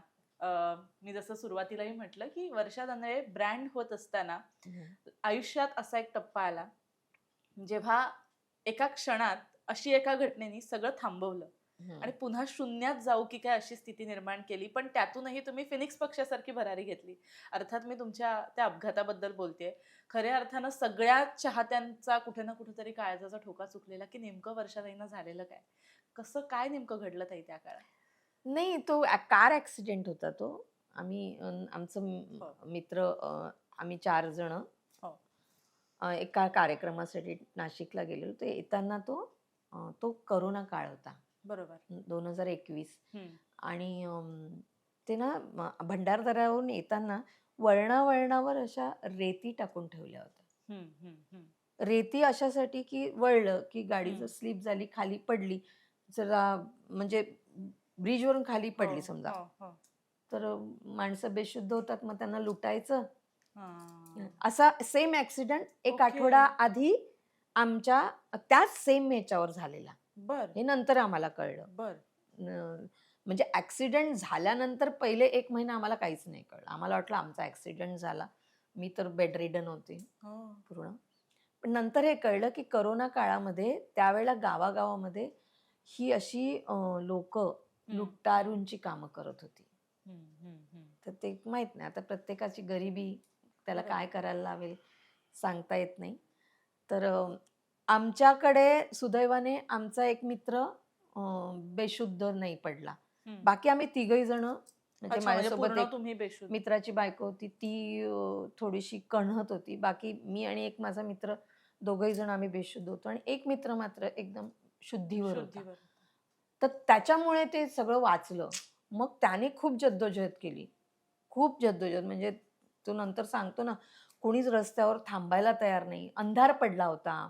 मी जसं सुरुवातीलाही म्हटलं, की वर्षा दांगळे ब्रँड होत असताना आयुष्यात असा एक टप्पा आला, जेव्हा एका क्षणात अशी एका घटनेने सगळं थांबवलं आणि पुन्हा शून्यात जाऊ की काय अशी स्थिती निर्माण केली. पण त्यातूनही तुम्ही फिनिक्स पक्षासारखी भरारी घेतली. अर्थात मी तुमच्या त्या अपघाताबद्दल बोलतेय. खऱ्या अर्थानं सगळ्या चाहत्यांचा कुठे ना कुठेतरी काळजाचा ठोका चुकलेला, की नेमकं वर्षाताईंना झालेलं काय? कसं काय नेमकं घडलं ताई त्या काळात? नाही, तो कार ॲक्सिडेंट होता तो. आम्ही आमचं हो. मित्र आम्ही 4 जण हो. एका कार्यक्रमासाठी नाशिकला गेलेलो. तर येताना तो कोरोना काळ होता. बरोबर. 2021 हं. आणि ते ना भंडारदऱ्यावरून येताना वळणावर अशा रेती टाकून ठेवल्या होत्या. हं, हं, हं. रेती अशासाठी की वळलं की गाडी हं. जर स्लिप झाली, खाली पडली, जरा म्हणजे ब्रिजवरून खाली हो, पडली समजा, हो, हो. तर माणसं बेशुद्ध होतात, मग त्यांना लुटायचं. हां. असा सेम ॲक्सिडेंट एक ओके. आठवडा आधी आमच्या त्याच सेम ह्याच्यावर झालेला. बरं, हे नंतर आम्हाला कळलं. बरं. म्हणजे ॲक्सिडेंट झाल्यानंतर पहिले 1 महिना आम्हाला काहीच नाही कळलं. आम्हाला वाटलं आमचा ॲक्सिडेंट झाला. मी तर बेडरिडन होते हो. पूर्ण. पण नंतर हे कळलं की कोरोना काळामध्ये त्यावेळेला गावागावामध्ये ही अशी लोकं हं. लुटारूंची कामं करत होती. हं, हं, हं. तर ते माहीत नाही. आता प्रत्येकाची गरिबी त्याला बरोबर. काय करायला लावेल सांगता येत नाही. तर आमच्याकडे सुदैवाने आमचा एक मित्र बेशुद्ध नाही पडला. हं. बाकी आम्ही तिघही जण म्हणजे अच्छा, म्हणजे माझ्यासोबत पूर्ण एक तुम्ही बेशुद्ध. मित्राची बायको होती, ती थोडीशी कणहत होती. बाकी मी आणि एक माझा मित्र दोघंही जण आम्ही बेशुद्ध होतो आणि एक मित्र मात्र एकदम शुद्धीवर होता. शुद्धीवर. तर त्याच्यामुळे ते सगळं वाचलं. मग त्याने खूप जद्दोजहद केली. खूप जद्दोजहद म्हणजे तो नंतर सांगतो ना, कोणीच रस्त्यावर थांबायला तयार नाही. अंधार पडला होता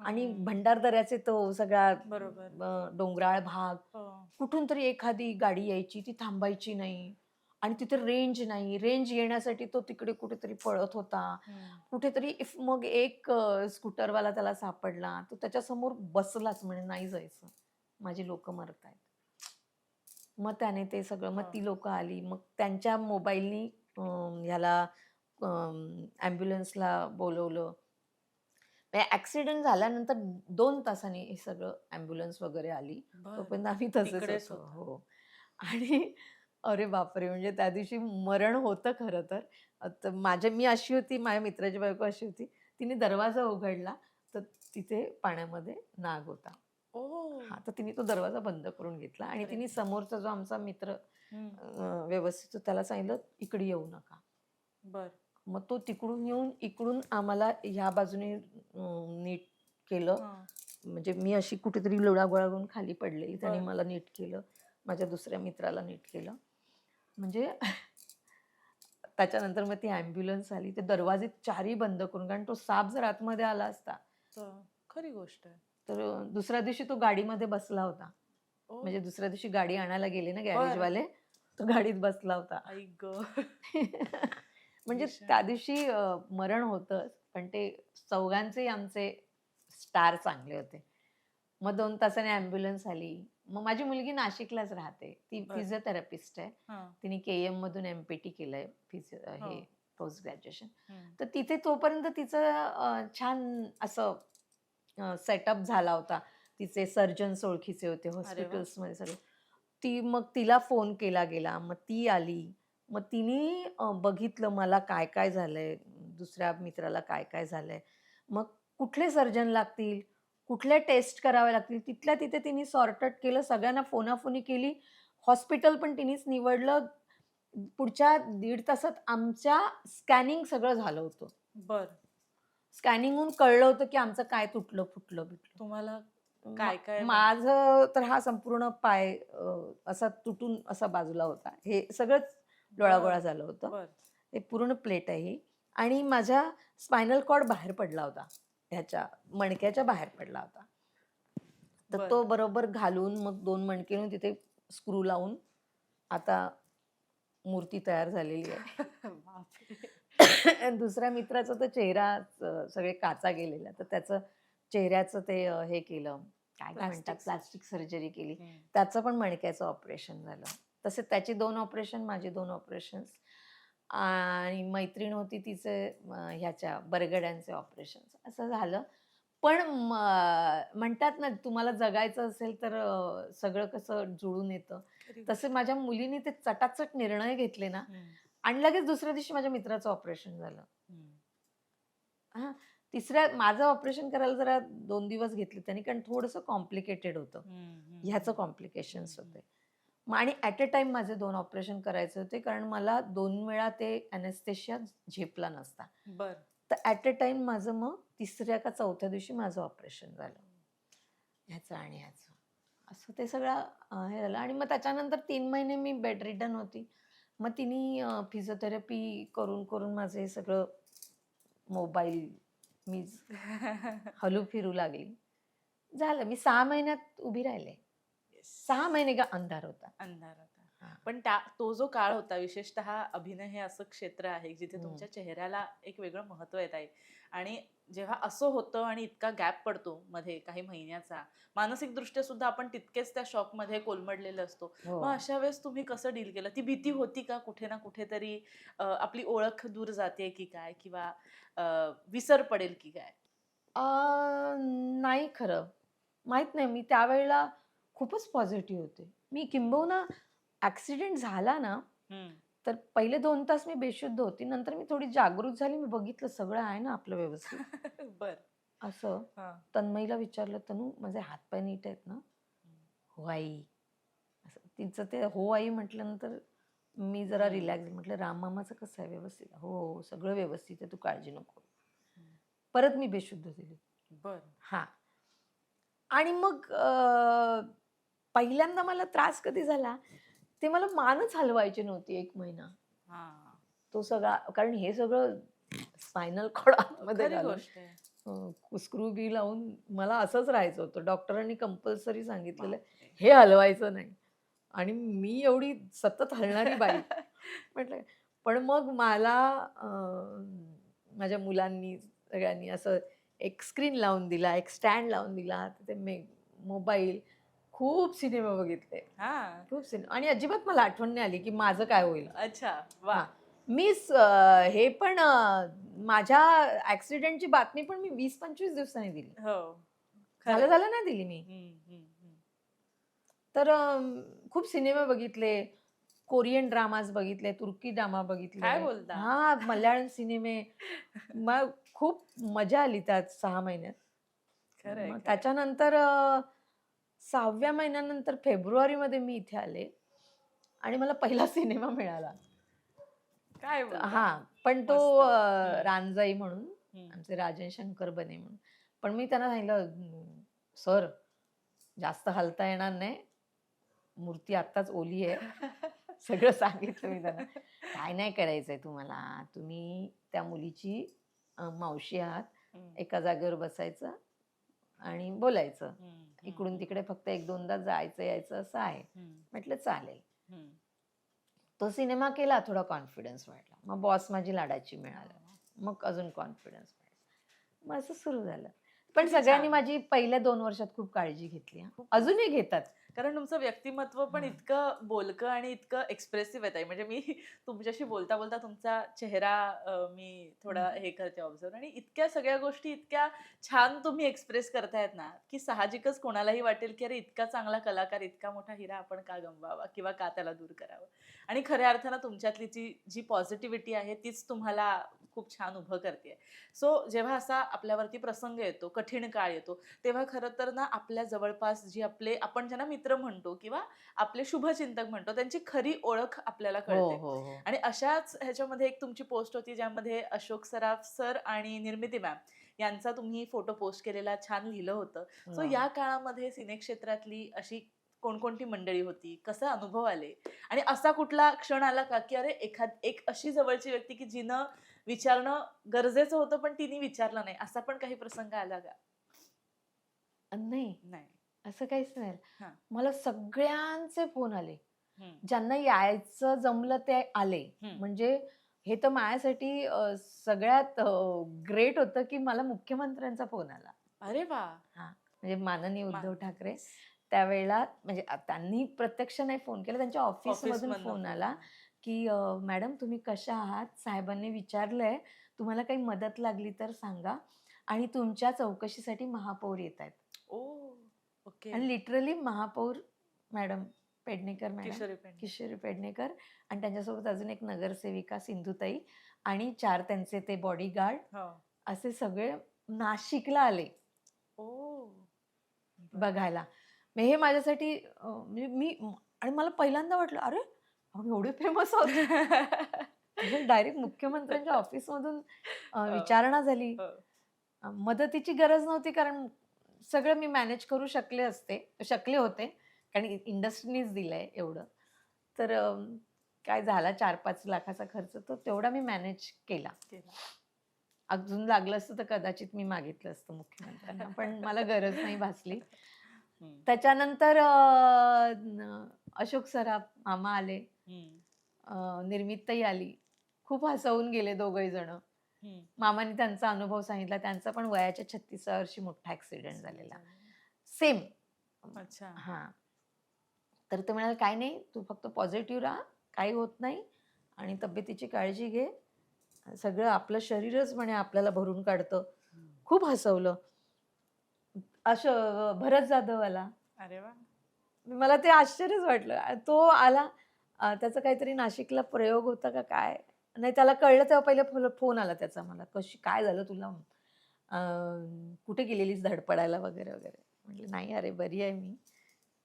आणि हं. भंडारदऱ्याचे तो सगळा बरोबर. डोंगराळ भाग. हो. कुठून तरी एखादी गाडी यायची, ती थांबायची नाही आणि तिथे रेंज नाही. रेंज येण्यासाठी तो तिकडे कुठेतरी पळत होता. हं. कुठेतरी मग एक स्कूटरवाला त्याला सापडला. तो त्याच्यासमोर बसलाच म्हणे, "नाही जायचं. माझी लोकं मरतायत." मग त्याने ते सगळं मग हो. ती लोकं आली. मग त्यांच्या मोबाईलनी ह्याला ॲम्ब्युलन्सला बोलवलं. ॲक्सिडेंट झाल्यानंतर 2 तासांनी हे सगळं ॲम्ब्युलन्स वगैरे आली. बरं. तोपर्यंत आम्ही तसेच तिकडेच होतो. होता. हो. आणि अरे बापरे! म्हणजे त्या दिवशी मरण होतं खरं तर. तर मी अशी होती, माझ्या मित्राची बायको अशी होती. तिने दरवाजा उघडला, तर तिथे पाण्यामध्ये नाग होता. ओह! हां, तर तिने तो दरवाजा बंद करून घेतला आणि अरे! तिने समोरचा जो आमचा मित्र हं. व्यवस्थित होता त्याला सांगितलं, "इकडे येऊ नका." बरं. मग तो तिकडून येऊन इकडून आम्हाला ह्या बाजूने नीट केलं. हां. म्हणजे मी अशी कुठेतरी लोळागोळा करून खाली पडलेली. त्याने बरं. मला नीट केलं. माझ्या दुसऱ्या मित्राला नीट केलं. म्हणजे त्याच्यानंतर मग ती ॲम्ब्युलन्स आली. ते दरवाजे चारही बंद करून कारण तो साप जर आतमध्ये आला असता, तर खरी गोष्ट आहे. तर दुसऱ्या दिवशी तो गाडीमध्ये बसला होता. ओह! म्हणजे दुसऱ्या दिवशी गाडी आणायला गेले ना बरं. गॅरेजवाले, तो गाडीत बसला होता. आई ग. म्हणजे विषय. त्या दिवशी मरण होतंच, पण ते चौघांचे आमचे स्टार चांगले होते. मग 2 तासाने ॲम्ब्युलन्स आली. मग माझी मुलगी नाशिकलाच राहते. ती बरं. फिजिओथेरपिस्ट आहे. हां. तिने KM मधून MPT केलंय हो. हे पोस्ट ग्रॅज्युएशन. हं. तर तिथे तोपर्यंत तिचं छान असं सेटअप झाला होता. तिचे सर्जन्स ओळखीचे होते अरे वाह! हॉस्पिटल्समध्ये सगळे. मग तिला फोन केला गेला. मग ती आली. मग तिने बघितलं मला काय-काय झालंय, दुसऱ्या मित्राला काय-काय झालंय. मग कुठले सर्जन लागतील, कुठल्या टेस्ट कराव्या लागतील, तिथल्या तिथे तिने सॉर्ट आउट केलं. सगळ्यांना फोनाफोनी केली. हॉस्पिटल पण तिनेच निवडलं. पुढच्या 1.5 तासात आमच्या स्कॅनिंग सगळं झालं होतं. बरं. स्कॅनिंगहून कळलं होतं, की आमचं काय तुटलं, फुटलं-बिटलं. तुम्हाला काय माझं तर हा संपूर्ण पाय असा तुटून असा बाजूला होता. हे सगळंच डोळागोळा बरं. झालं होतं. बरं. ते पूर्ण प्लेट आहे ही आणि माझा स्पायनल कॉर्ड बाहेर पडला होता. ह्याच्या मणक्याच्या बाहेर पडला होता. तर बरं. तो बरोबर घालून मग 2 मणके नेऊन तिथे स्क्रू लावून आता मूर्ती तयार झालेली आहे. बापरे! आणि दुसऱ्या मित्राचा तर चेहरा सगळे काचा गेलेल्या. तर त्याचं चेहऱ्याचं ते हे केलं. काय म्हणतात प्लास्टिक प्लास्टिक सर्जरी केली. हं. त्याचं पण मणक्याचं ऑपरेशन झालं. तसे त्याची 2 ऑपरेशन, माझी 2 ऑपरेशन्स आणि मैत्रीण होती तिचे ह्याच्या बरगड्यांचे ऑपरेशन्स असं झालं. पण म्हणतात ना तुम्हाला जगायचं असेल तर सगळं कसं जुळून येतं. खरी गोष्ट. तसे माझ्या मुलीने ते चटाचट निर्णय घेतले ना हं. आणि लगेच दुसऱ्या दिवशी माझ्या मित्राचं ऑपरेशन झालं. हं. हां. माझं ऑपरेशन करायला जरा 2 दिवस घेतले त्यांनी कारण थोडंसं कॉम्प्लिकेटेड होतं. हं, हं, ह्याचं हं. कॉम्प्लिकेशन्स हं, हं. होते. मग आणि ॲट अ टाईम माझे 2 ऑपरेशन करायचे होते कारण मला 2 वेळा ते ॲनेस्थेशिया झेपला नसता. बरं. तर ॲट अ टाईम माझं मग 3ऱ्या का 4थ्या दिवशी माझं ऑपरेशन झालं. ह्याचं आणि ह्याचं. असं ते सगळं हे झालं आणि मग त्याच्यानंतर 3 महिने मी बेड रिडन होती. मग तिने फिजिओथेरपी करून माझं हे सगळं मोबाईल मी हलू फिरू लागली. झालं मी 6 महिन्यात उभी राहिले. येस. 6 महिने का अंधार होता. अंधार होता. हां. पण तो जो काळ होता विशेषतः अभिनय हे असं क्षेत्र आहे जिथे तुमच्या चेहऱ्याला एक वेगळं महत्त्व येत आहे आणि जेव्हा असं होतं आणि इतका गॅप पडतो मध्ये काही महिन्याचा मानसिकदृष्ट्या सुद्धा आपण तितकेच त्या शॉकमध्ये कोलमडलेलो असतो. हो. मग अशा वेळेस तुम्ही कसं डील केलं? ती भीती होती का कुठे ना कुठेतरी आपली ओळख दूर जाते की काय किंवा विसर पडेल की काय? अ, नाही खरं. माहीत नाही मी त्यावेळेला खूपच पॉझिटिव्ह होते. मी किंबहुना ॲक्सिडेंट झाला ना, हं. तर पहिले 2 तास मी बेशुद्ध होती. नंतर मी थोडी जागृत झाली. मी बघितलं सगळं आहे ना आपलं व्यवस्थित. बरं. असं हां. तन्मयीला विचारलं, "तनू माझे हात-पाय नीट आहेत ना?" "हो आई." असं तिचं ते "हो आई" म्हटल्यानंतर मी जरा हं. रिलॅक्स म्हटलं, "राम मामाचं कसं आहे व्यवस्थित?" "हो, सगळं व्यवस्थित आहे. तू काळजी नको." हं. परत मी बेशुद्ध झाली. बरं. हां. आणि मग पहिल्यांदा मला त्रास कधी झाला, ते मला मानच हलवायची नव्हती 1 महिना. हां. तो सगळा कारण हे सगळं स्पायनल कॉर्ड आतमध्ये खरी घालून गोष्ट आहे. स्क्रू बी लावून मला असंच राहायचं होतं. डॉक्टरांनी कंपल्सरी सांगितलेलं बापरे! हे हलवायचं नाही. आणि मी एवढी सतत हलणारी बाई. म्हटलं पण मग मला माझ्या मुलांनी सगळ्यांनी असं एक स्क्रीन लावून दिला, एक स्टँड लावून दिला. तिथे मोबाईल, खूप सिनेमा बघितले. हां. खूप सिनेमा आणि अजिबात मला आठवण नाही आली, की माझं काय होईल? अच्छा. हां. वाह! हे पण माझ्या ॲक्सिडेंटची बातमी पण मी 20-25 दिवसांनी दिली. हो. झालं, खरंय. झालं नाही दिली मी. हं, हं, हं. तर खूप सिनेमा बघितले, कोरियन ड्रामाज बघितले, तुर्की ड्रामा बघितले. काय बोलता? हां, मल्याळम सिनेमे. मग खूप मजा आली त्या 6 महिन्यात. खरंय, मग खरंय. त्याच्यानंतर 6व्या महिन्यानंतर फेब्रुवारीमध्ये मी इथे आले आणि मला पहिला सिनेमा मिळाला. काय बोलता? हां, पण तो मस्त. हं, रांजाई म्हणून हं. आमचे राजन शंकर बने म्हणून. पण मी त्यांना सांगितलं, "सर जास्त हलता येणार नाही. मूर्ती आत्ताच ओली आहे." सगळं सांगितलं मी त्यांना. "काय नाही करायचंय तुम्हाला. तुम्ही त्या मुलीची मावशी आहात. हं, एका जागेवर बसायचं आणि बोलायचं. हं, हं, इकडून हं, तिकडे फक्त 1-2दा जायचं यायचं असं आहे." हं, म्हटलं, "चालेल." हं. तो सिनेमा केला, थोडा कॉन्फिडन्स वाढला. मग बॉस माझी लाडाची मिळालं. मग अजून कॉन्फिडन्स वाढला. मग असं सुरू झालं. पण किती सगळ्यांनी छान. माझी पहिल्या 2 वर्षात खूप काळजी घेतली हां. खूप अजूनही घेतात. कारण तुमचं व्यक्तिमत्व पण हां. इतकं बोलकं आणि इतकं एक्सप्रेसिव्ह आहे ताई. म्हणजे मी तुमच्याशी बोलता बोलता तुमचा चेहरा मी थोडा हे करते ऑब्झर्व आणि इतक्या सगळ्या गोष्टी इतक्या छान तुम्ही एक्सप्रेस करतायत ना, की साहजिकच कोणालाही वाटेल, की अरे इतका चांगला कलाकार, इतका मोठा हिरा आपण का गमवावा किंवा का त्याला दूर करावं. आणि खऱ्या अर्थानं तुमच्यातली जी जी पॉझिटिव्हिटी आहे तीच तुम्हाला खूप छान उभं करते. सो जेव्हा असा आपल्यावरती प्रसंग येतो, कठीण काळ येतो, तेव्हा खरं तर ना आपल्या जवळपास जी आपले आपण ज्यांना मित्र म्हणतो किंवा आपले शुभचिंतक म्हणतो त्यांची खरी ओळख आपल्याला हो, कळते. हो, हो. आणि अशाच ह्याच्यामध्ये एक तुमची पोस्ट होती ज्यामध्ये अशोक सराफ सर आणि निर्मिती मॅम यांचा तुम्ही फोटो पोस्ट केलेला छान लिहिलं होतं. सो वाह! या काळामध्ये सिने क्षेत्रातली अशी कोणकोणती मंडळी होती? कसे अनुभव आले? आणि असा कुठला क्षण आला का, की अरे एक अशी जवळची व्यक्ती की जिनं विचारणं गरजेचं होतं पण तिने विचारलं नाही, असा पण काही प्रसंग आला का? नाही, नाही. असं काहीच नाही. हां. मला सगळ्यांचे फोन आले. हं. ज्यांना यायचं जमलं ते आले. हं. म्हणजे हे तर माझ्यासाठी सगळ्यात ग्रेट होतं, की मला मुख्यमंत्र्यांचा फोन आला. अरे वाह! हां, म्हणजे माननीय उद्धव ठाकरे येस. त्यावेळेला म्हणजे त्यांनी प्रत्यक्ष नाही फोन केला, त्यांच्या ऑफिसमधून ऑफिसमधनं फोन फोन आला, आला. की "मॅडम तुम्ही कशा आहात? साहेबांनी विचारलंय, तुम्हाला काही मदत लागली तर सांगा आणि तुमच्या चौकशीसाठी महापौर येतायत." ओह! ओके. आणि लिटरली महापौर मॅडम, पेडणेकर मॅडम, किशोरी पेडणेकर. किशोरी पेडणेकर आणि त्यांच्यासोबत अजून एक नगरसेविका सिंधुताई आणि 4 त्यांचे ते बॉडीगार्ड हो. असे सगळे नाशिकला आले ओह! बरं. बघायला. मग हे माझ्यासाठी म्हणजे आणि मला पहिल्यांदा वाटलं, "अरे, आपण एवढे फेमस आहोत." म्हणजे डायरेक्ट मुख्यमंत्र्यांच्या ऑफिसमधून हो, विचारणा झाली. हो. मदतीची गरज नव्हती कारण सगळं मी मॅनेज करू शकले होते. कारण इंडस्ट्रीनीच दिलंय एवढं. तर काय झाला 4-5 लाखाचा खर्च तो तेवढा मी मॅनेज केला. केला. अजून लागलं असतं तर कदाचित मी मागितलं असतं मुख्यमंत्र्यांना, पण मला गरज नाही भासली. हं, त्याच्यानंतर अशोक सराफ मामा आले, हं, निर्मितताई आली. खूप हसवून गेले दोघंही जण. हं. मामांनी त्यांचा अनुभव सांगितला. त्यांचा पण वयाच्या 36व्या वर्षी मोठा ॲक्सिडेंट झालेला. झालं. सेम. अच्छा. हां. तर ते म्हणाले, "काही नाही, तू फक्त पॉझिटिव्ह राहा, काही होत नाही आणि तब्येतीची काळजी घे. सगळं आपलं शरीरच म्हणे आपल्याला भरून काढतं." हं. खूप हसवलं. भरत जाधव आला. अरे वाह! मला ते आश्चर्यच वाटलं. तो आला त्याचा काहीतरी नाशिकला प्रयोग होता का काय? नाही त्याला कळलं तेव्हा पहिले फोन आला त्याचा मला. काय झालं तुला? अ, कुठे गेलेलीस धडपडायला वगैरे, वगैरे. म्हटलं, "नाही अरे बरी आहे मी."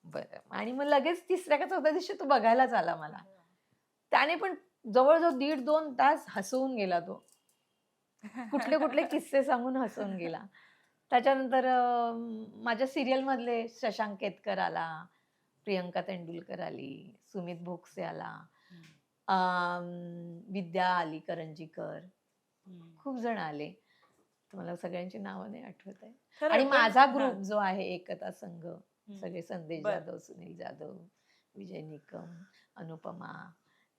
बरं आणि मग लगेच 3ऱ्या का 4थ्या दिवशी तो बघायलाच आला मला. अरे वाह! त्याने पण जवळ-जवळ 1.5-2 तास हसवून गेला तो. कुठले-कुठले किस्से सांगून हसवून गेला. त्याच्यानंतर माझ्या सीरियलमधले शशांक केतकर आला, प्रियंका तेंडुलकर आली, सुमित भोगसे आला, हं, विद्या आली करंजीकर, हं. खूप जण आले. तर मला सगळ्यांची नावं नाही आठवत आहे. खरंय आणि पण माझा हां. ग्रुप जो आहे एकता संघ, हं. सगळे संदेश बरं. जाधव, सुनील जाधव, विजय निकम, अनुपमा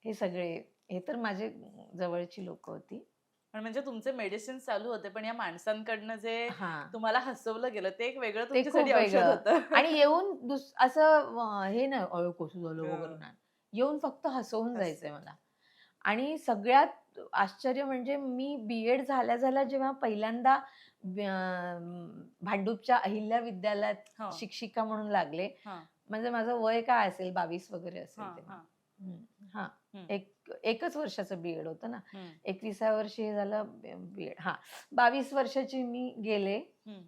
हे सगळे हे तर माझे जवळची लोकं होती. पण म्हणजे तुमचे मेडिसिन चालू होते, पण या माणसांकडनं जे हां. तुम्हाला हसवलं गेलं, ते एक वेगळं ते तुमच्यासाठी खूप औषध वेगळं होतं. आणि येऊन असं हे नाही, "अरे कसं झालं?" वगैरे हं. नाही. येऊन फक्त हसवून जायचंय असं. मला. आणि सगळ्यात आश्चर्य म्हणजे मी बी-एड झाल्या-झाल्या जेव्हा पहिल्यांदा भांडूपच्या अहिल्या विद्यालयात हां, शिक्षिका म्हणून लागले. हां, म्हणजे माझं वय काय असेल 22 वगैरे असेल हां, तेव्हा. हां. हं, हां. हं, एकच वर्षाचं बी-एड होतं ना. हं, 21व्या वर्षी हे झालं बी-एड. हां, 22 वर्षाची मी गेले हं,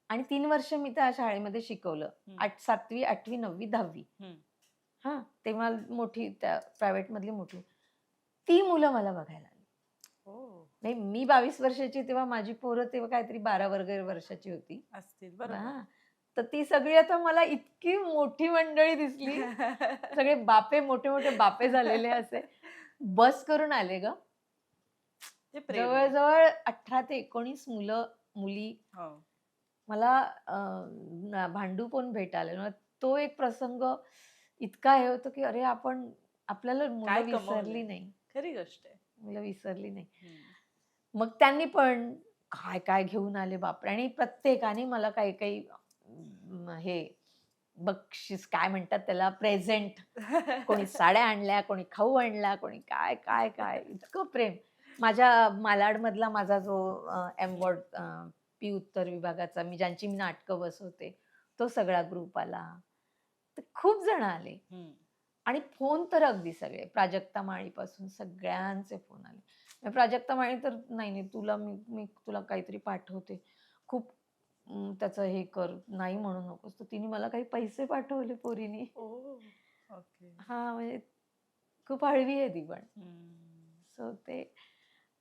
आणि 3 वर्ष मी त्या शाळेमध्ये शिकवलं. हं, 7वी, 8वी, 9वी, 10वी. हं. हां, तेव्हा मोठी त्या प्रायव्हेटमधली मोठी. ती मुलं मला बघायला आली. ओह! नाही मी 22 वर्षाची तेव्हा माझी पोरं तेव्हा काहीतरी 12 वगैरे वर्षाची होती. असतील. बरोबर. हां, तर ती सगळी आता मला इतकी मोठी मंडळी दिसली. सगळे बापे, मोठे-मोठे बापे झालेले असे. बस करून आले गं. ते प्रेम आहे. जवळ-जवळ 18 ते 19 मुली हो. मला भांडूपहून भेटायला. मग तो एक प्रसंग इतका हे होतो, की अरे आपण आपल्याला मुलं काय विसरली कमवलंय? नाही, खरी गोष्ट आहे. मुलं विसरली नाही. हम्म. मग त्यांनी पण काय काय घेऊन आले बापरे, आणि प्रत्येकाने मला काही काही हे बक्षीस काय म्हणतात त्याला, प्रेझेंट. कोणी साड्या आणल्या, कोणी खाऊ आणला, कोणी काय काय काय, इतकं प्रेम. माझ्या मालाडमधला माझा जो एम वॉर्ड पी उत्तर विभागाचा, ज्यांची मी नाटकं बसवते, तो सगळा ग्रुप आला. तर खूप जण आले. हम्म. आणि फोन तर अगदी सगळे, प्राजक्ता माळीपासून सगळ्यांचे फोन आले. प्राजक्ता माळी तर नाही नाही, तुला मी मी तुला काहीतरी पाठवते, खूप त्याचं हे कर, नाही म्हणू नकोस. तर तिने मला काही पैसे पाठवले पोरीनी. ओके. हा म्हणजे खूप हळवी आहे ती पण. सो ते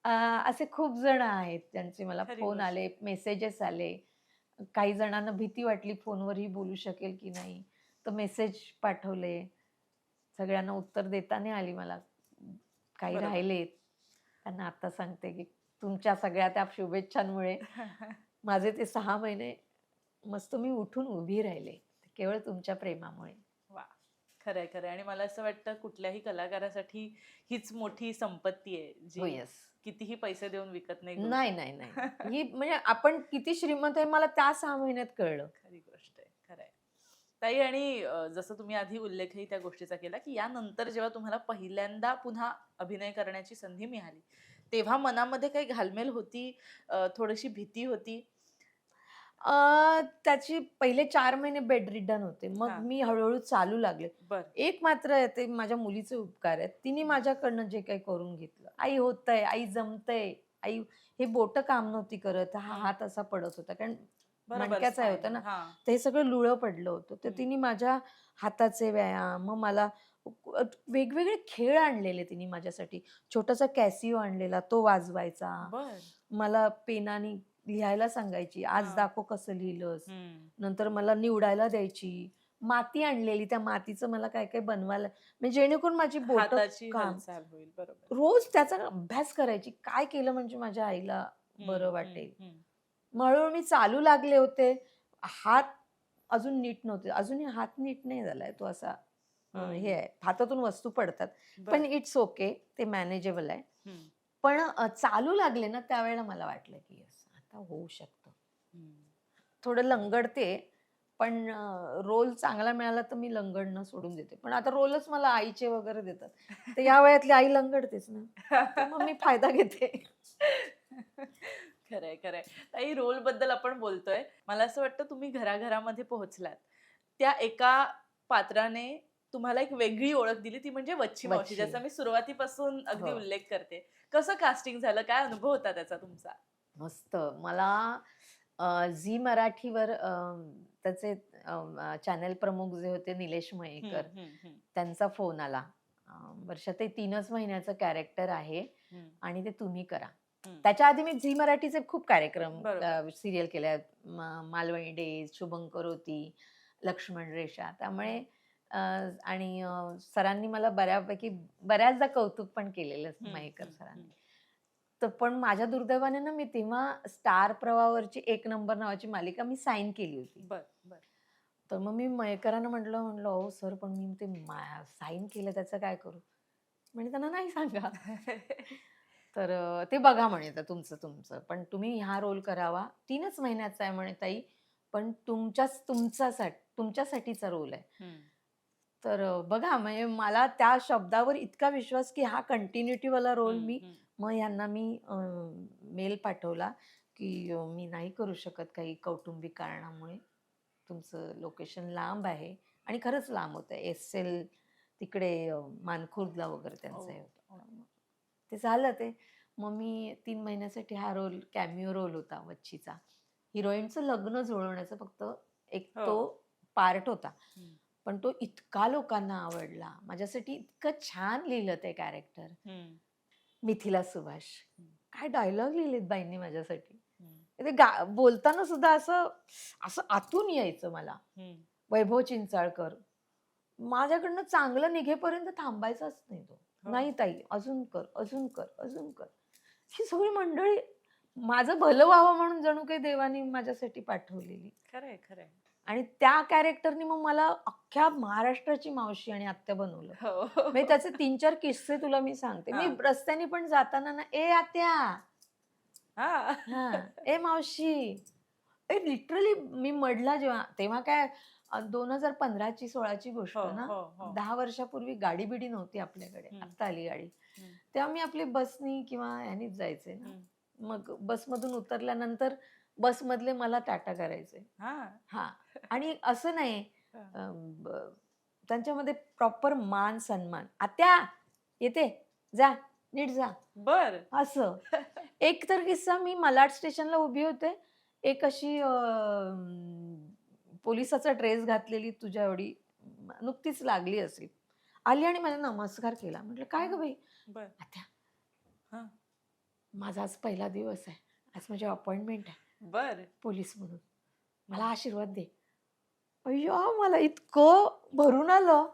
असे खूप जण आहेत ज्यांचे मला खरी फोन गोष्ट. आले, मेसेजेस आले. काही जणांना भीती वाटली फोनवरही बोलू शकेल की नाही, तर मेसेज पाठवले. सगळ्यांना उत्तर देता नाही आली मला. काही बरोबर. राहिलेत. त्यांना आता सांगते की तुमच्या सगळ्या त्या शुभेच्छांमुळे माझे ते 6 महिने मस्त मी उठून उभी राहिले. केवळ तुमच्या प्रेमामुळे. वा. खरंय खरंय. आणि मला असं वाटतं कुठल्याही कलाकारासाठी हीच मोठी संपत्ती आहे, हो, जी येस. कितीही पैसे देऊन विकत नाही घेऊ नाही, शकत. नाही, नाही. ही म्हणजे आपण किती श्रीमंत आहे मला त्या 6 महिन्यात कळलं. खरी गोष्ट आहे. खरंय. ताई, आणि जसं तुम्ही आधी उल्लेखही त्या गोष्टीचा केला, की यानंतर जेव्हा तुम्हाला पहिल्यांदा पुन्हा अभिनय करण्याची संधी मिळाली, तेव्हा मनामध्ये काही घालमेल होती, थोडीशी भीती होती? त्याची पहिले 4 महिने बेड रिडन होते. मग हां. मी हळू चालू लागले. बरं. एक मात्र आहे, ते माझ्या मुलीचे उपकार आहेत. तिने माझ्याकडनं जे काही करून घेतलं. आई होतंय, आई जमतंय, आई हे बोटं काम नव्हती करत, हा हात असा पडत होता. कारण बरोबर, मणक्याचा स्पाइन. होता ना, हां. तर हे सगळं लुळं पडलं होतं. तर हं. तिने माझ्या हाताचे व्यायाम, मग मला वेगवेगळे खेळ आणलेले तिने माझ्यासाठी. छोटासा कॅसिओ आणलेला, तो वाजवायचा. बरं. मला पेनाने लिहायला सांगायची, आज हां. दाखव कसं लिहिलंस. हं. नंतर मला निवडायला द्यायची. माती आणलेली, त्या मातीचं मला काय काय बनवायला, म्हणजे जेणेकरून माझी बोटं हाताची काम. हालचाल होईल. बरोबर. रोज त्याचा अभ्यास करायची. काय केलं म्हणजे माझ्या आईला हं, बरं हं, वाटेल. हं. मग हळूहळू मी चालू लागले होते. हात अजून नीट नव्हते. अजूनही हात नीट नाही झालाय. तो असा हे हं. आहे. हातातून वस्तू पडतात. पण बरं. It's okay. ते मॅनेजेबल आहे. हं. पण चालू लागले ना, त्यावेळेला मला वाटलं की येस, आता होऊ शकतं. हं. थोडं लंगडते, पण रोल चांगला मिळाला तर मी लंगडणं सोडून देते. पण आता रोलच मला आईचे वगैरे देतात. तर या वयातली आई लंगडतेच ना. तर मग मी फायदा घेते. खरंय, खरंय. ताई, रोल बद्दल आपण बोलतोय. मला असं वाटतं तुम्ही घराघरामध्ये पोहोचलात. त्या एका पात्राने तुम्हाला एक वेगळी ओळख दिली, ती म्हणजे वच्छी मावशी, वच्छी. ज्याचा मी सुरुवातीपासून अगदी हो. उल्लेख करते. कसं कास्टिंग झालं? काय अनुभव होता त्याचा तुमचा? मस्त. मला झी मराठीवर त्याचे चॅनल प्रमुख जे होते निलेश हं, मयेकर, हं, हं, त्यांचा फोन आला. वर्षात ते 3च महिन्याचं कॅरेक्टर आहे हं, आणि ते तुम्ही करा. हं. त्याच्या आधी मी झी मराठीचे खूप कार्यक्रम बरोबर. सीरियल केल्या. मालवणी डेज, शुभंकर होती, लक्ष्मण रेषा. त्यामुळे आणि सरांनी मला बऱ्याचदा कौतुक पण केलेलं हं, मयेकर हं, हं. सरांनी. तर पण माझ्या दुर्दैवाने ना, मी तेव्हा स्टार प्रवाहावरची 1 नंबर नावाची मालिका मी साइन केली होती. बरं, बरं. तर मग मी मयेकरांना म्हटलं, "अहो सर, पण मी ते साइन केलं, त्याचं काय करू?" म्हणे, "त्यांना नाही सांगा." तर "ते बघा," म्हणे, "आता तुमचं तुमचं. पण तुम्ही हा रोल करावा. 3च महिन्याचा आहे," म्हणे, "ताई, पण तुमच्यासाठीचा रोल आहे." हं, तर बघा, म्हणजे मला त्या शब्दावर इतका विश्वास, की हा कंटिन्युटीवाला रोल हं, मी, हं. मग ह्यांना मी मेल पाठवला, की मी नाही करू शकत काही कौटुंबिक कारणामुळे. तुमचं लोकेशन लांब आहे, आणि खरंच लांब होतं. एस-एल तिकडे मानखुर्दला वगैरे ओह! त्यांचं हे होतं. ओह! त्यामुळं ते झालं ते. मग मी 3 महिन्यासाठी हा रोल, कॅमिओ रोल होता वच्छीचा. हिरोईनचं लग्न जुळवण्याचा फक्त एक हो. तो पार्ट होता. हं, पण तो इतका लोकांना आवडला. माझ्यासाठी इतकं छान लिहिलं ते कॅरेक्टर. हं, मिथिला सुभाष. हं, काय डायलॉग लिहिलेत बाईंनी माझ्यासाठी. हं, ते बोलताना सुद्धा असं असं आतून यायचं मला. हं. वैभव चिंचाळकर. माझ्याकडनं चांगलं निघेपर्यंत थांबायचाच नाही तो. हो. "नाही ताई, अजून कर, अजून कर, अजून कर." ही सगळी मंडळी माझं भलं व्हावं म्हणून जणू काही देवाने माझ्यासाठी पाठवलेली. खरंय, खरंय. आणि त्या कॅरेक्टरनी मग मला अख्ख्या महाराष्ट्राची मावशी आणि आत्या बनवलं. हो. म्हणजे त्याचे 3-4 किस्से तुला मी सांगते. मी हां. रस्त्याने पण जाताना ना, "ए आत्या!" हां. हां, "ए मावशी!" लिटरली मी मडला जेव्हा तेव्हा काय 2015ची 16ची गोष्ट हो, ना. हो, हो. 10 वर्षापूर्वी गाडी-बिडी नव्हती आपल्याकडे. हं, आत्ता आली गाडी. हं, तेव्हा मी आपली बसनी किंवा ह्यानीच जायचे ना. हं. मग बसमधून उतरल्यानंतर बसमधले मला टाटा करायचे. हां. हां. आणि असं नाही हां. अ, ब त्यांच्यामध्ये प्रॉपर मान-सन्मान. "आत्या येते, जा, नीट जा." बरं. असं. एक तर किस्सा मी मालाड स्टेशनला उभी होते. एक अशी पोलिसाचा ड्रेस घातलेली तुझ्या एवढी नुकतीच लागली असेल. आली आणि मला नमस्कार केला. म्हटलं, "काय हां. गं बाई?" बरं. "आत्या, हां. माझा आज पहिला दिवस आहे. आज माझी अपॉइंटमेंट आहे बरं. पोलीस म्हणून. मला हं. आशीर्वाद दे." अय्या! मला इतकं भरून आलं.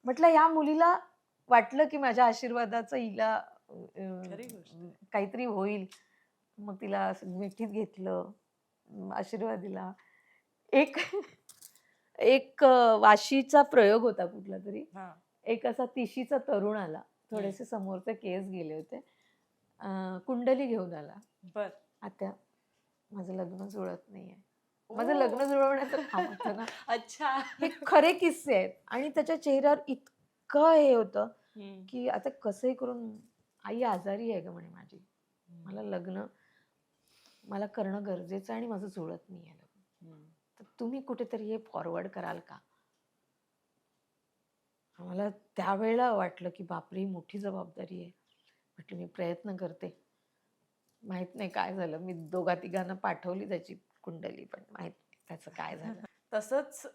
म्हटलं ह्या मुलीला वाटलं, की माझ्या आशीर्वादाचं हिला खरी गोष्ट आहे. काहीतरी होईल. मग तिला असं मिठीत घेतलं, आशीर्वाद दिला. एक एक वाशीचा प्रयोग होता कुठलातरी. हां. एक असा तिशीचा तरुण आला. हं. थोडेसे समोरचे केस गेले होते. कुंडली घेऊन आला. बरं. "आत्या, माझं लग्न जुळत नाहीये." माझं ओह! लग्न जुळवण्याचं काम होतं ना. अच्छा. हे खरे किस्से आहेत आणि त्याच्या चेहऱ्यावर इतकं हे होतं, हं. की आता कसंही करून आई आजारी आहे गं म्हणे माझी. मला हं. लग्न मला करणं गरजेचं आहे आणि माझं जुळत नाहीये लग्न. हं. तर तुम्ही कुठेतरी हे फॉरवर्ड कराल का? मला त्यावेळेला वाटलं, की बापरे! ही मोठी जबाबदारी आहे. म्हटलं मी प्रयत्न करते. माहीत नाही काय झालं. मी दोघा-तिघांना पाठवली त्याची कुंडली, पण माहीत नाही त्याचं काय झालं. तसंच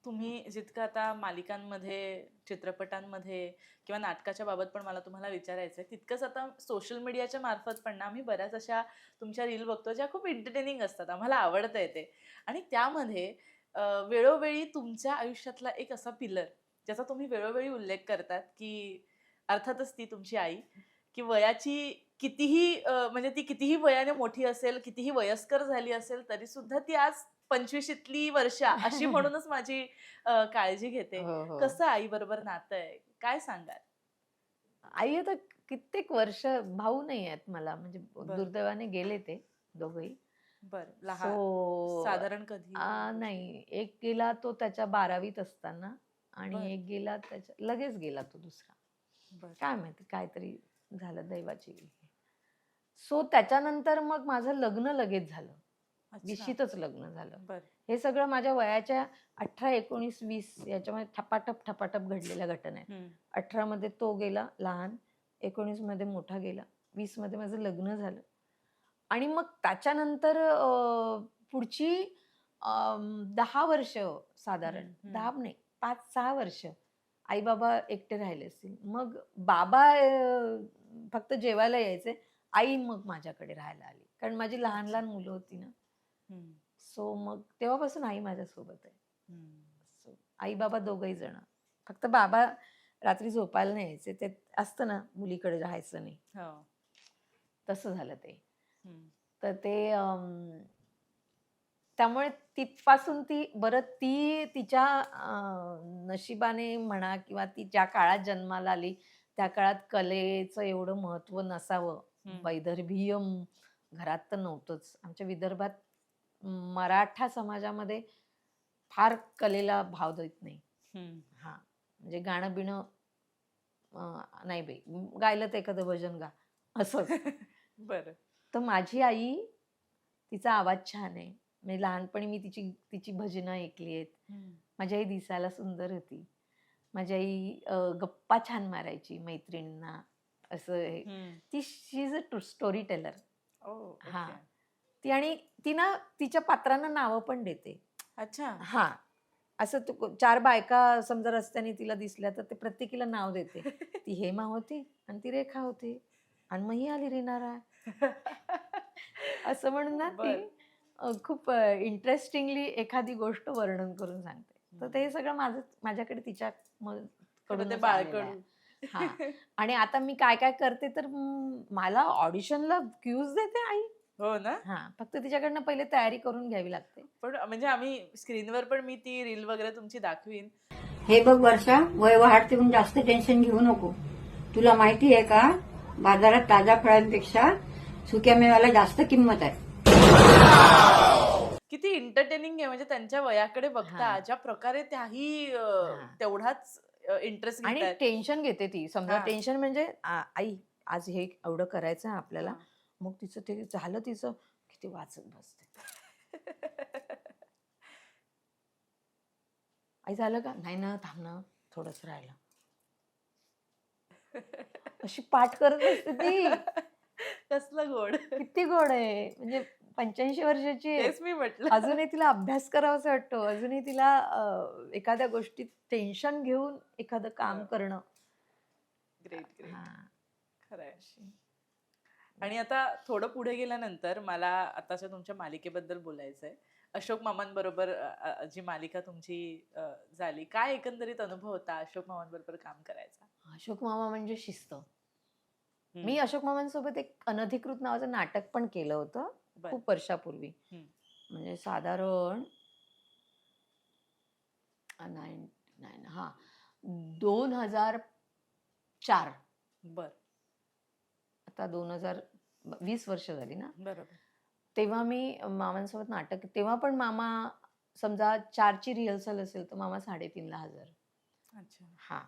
तुम्ही जितकं आता मालिकांमध्ये, चित्रपटांमध्ये किंवा नाटकाच्या बाबत पण मला तुम्हाला विचारायचं आहे, तितकंच आता सोशल मीडियाच्या मार्फत पण ना आम्ही बऱ्याच अशा तुमच्या रील बघतो, ज्या खूप एंटरटेनिंग असतात. आम्हाला आवडतंय ते. आणि त्यामध्ये वेळोवेळी तुमच्या आयुष्यातला एक असा पिलर, ज्याचा तुम्ही वेळोवेळी उल्लेख करतात, की अर्थातच ती तुमची आई, की वयाची कितीही म्हणजे ती कितीही वयाने मोठी असेल, कितीही वयस्कर झाली असेल, तरीसुद्धा ती आज 25शीतली वर्षा अशी म्हणूनच माझी काळजी घेते. हो, हो. कसं आईबरोबर नातं आहे? काय सांगाल? आई आता कित्येक वर्ष भाऊ नाही आहेत मला म्हणजे बरं, दुर्दैवाने गेले ते दोघंही. बरं. सो साधारण कधी या गोष्टी? नाही एक गेला तो त्याच्या 12वीत असताना आणि बरं, एक गेला त्याच्या लगेच गेला तो दुसरा. बरं. काय माहिती काहीतरी झालं दैवाची. सो त्याच्यानंतर मग माझं लग्न लगेच झालं. अच्छा. 20शीतच लग्न झालं. बरं. हे सगळं माझ्या वयाच्या 18, 19, 20 याच्यामध्ये ठपाठप घडलेल्या घटना आहेत. हं. 18 मध्ये तो गेला लहान, 19 मध्ये मोठा गेला, 20 मध्ये माझं लग्न झालं. आणि मग त्याच्यानंतर पुढची 10 वर्ष साधारण हं, हं. 10 नाही 5-6 वर्ष आई-बाबा एकटे राहिले असतील. मग बाबा फक्त जेवायला यायचे. आई मग माझ्याकडे राहायला आली. कारण माझी अच्छा. लहान-लहान मुलं होती ना. हं, सो मग तेव्हापासून आई माझ्यासोबत आहे. हं. सो आई-बाबा दोघंही जण. फक्त बाबा रात्री झोपायला नाही यायचे. ते असतं ना मुलीकडे राहायचं नाही. हो. तसं झालं ते. हं. तर ते त्यामुळे तिथपासून ती बरं ती तिच्या नशिबाने म्हणा किंवा ती ज्या काळात जन्माला आली, त्या काळात कलेचं एवढं महत्त्व नसावं. हं. वैदर्भीय घरात तर नव्हतंच. आमच्या विदर्भात मराठा समाजामध्ये फार कलेला भाव देत नाही. हं. हां, म्हणजे गाणं-बिणं नाही बाई, गायलं तर एखादं भजन गा, असंच. बरं. तर माझी आई, तिचा आवाज छान आहे. म्हणजे लहानपणी मी तिची तिची भजनं ऐकली आहेत. हं. माझी आई दिसायला सुंदर होती. माझी आई गप्पा छान मारायची मैत्रिणींना. असं हे हं. ती शी इज अ स्टोरी टेलर. ओह! हां. ओके. ती आणि ती ना तिच्या पात्रांना नावं पण देते. अच्छा. हां. असं 4 बायका समजा रस्त्याने तिला दिसल्या तर ते प्रत्येकीला नाव देते. ती हेमा होती आणि ती रेखा होती आणि मग ही आली रीना राय. असं म्हणून ना ती बरं. खूप इंटरेस्टिंगली एखादी गोष्ट वर्णन करून सांगते. तर ते सगळं माझ्याकडे तिच्या खरं ते कडूनच आलेलं आहे. बाळकडू. हां. आणि आता मी काय-काय करते तर मला ऑडिशनला क्यूज देते आई. हो ना. हा, फक्त तिच्याकडनं पहिले तयारी करून घ्यावी लागते. पण म्हणजे आम्ही स्क्रीनवर पण मी ती रील वगैरे तुमची दाखवीन. हे बघ वर्षा, वय वाढते म्हणून जास्त टेन्शन घेऊ नको. तुला माहिती आहे का, बाजारात ताज्या फळांपेक्षा सुक्या मेव्याला जास्त किंमत आहे. किती एंटरटेनिंग आहे म्हणजे त्यांच्या वयाकडे बघता हा. ज्या प्रकारे त्याही हा. तेवढाच इंटरेस्ट आणि घेतात. टेन्शन घेते ती. समजा हा. टेन्शन म्हणजे आई आज हे एवढं करायचं आहे आपल्याला, हा. मग तिचं ते झालं, तिचं किती वाचत बसते. आई झालं का, नाही ना, थांब ना, थोडंच राहिलं. अशी पाठ करत बसते ती. कसलं गोड. किती गोड आहे, म्हणजे 85 वर्षाची आहे. तेच मी म्हटलं. अजूनही तिला अभ्यास करावासा वाटतो. अजूनही तिला एखाद्या गोष्टीत टेन्शन घेऊन एखादं काम हा. करणं. Great great. हा. खरंय. आणि आता थोडं पुढे गेल्यानंतर मला आताच्या तुमच्या मालिकेबद्दल बोलायचं आहे. अशोक मामांबरोबर जी मालिका तुमची झाली, काय एकंदरीत अनुभव होता अशोक मामांबरोबर काम करायचा? अशोक मामा म्हणजे शिस्त. हम्म. मी अशोक मामांसोबत एक अनधिकृत नावाचं नाटक पण केलं होतं बरं. खूप वर्षापूर्वी. हम्म. म्हणजे साधारण 99 हा 2004. बर. आता 2020 वर्ष झाली ना. बरोबर. तेव्हा मी मामांसोबत नाटक, तेव्हा पण मामा समजा 4ची रिहर्सल असेल तर मामा 3:30ला हजर. अच्छा. हा,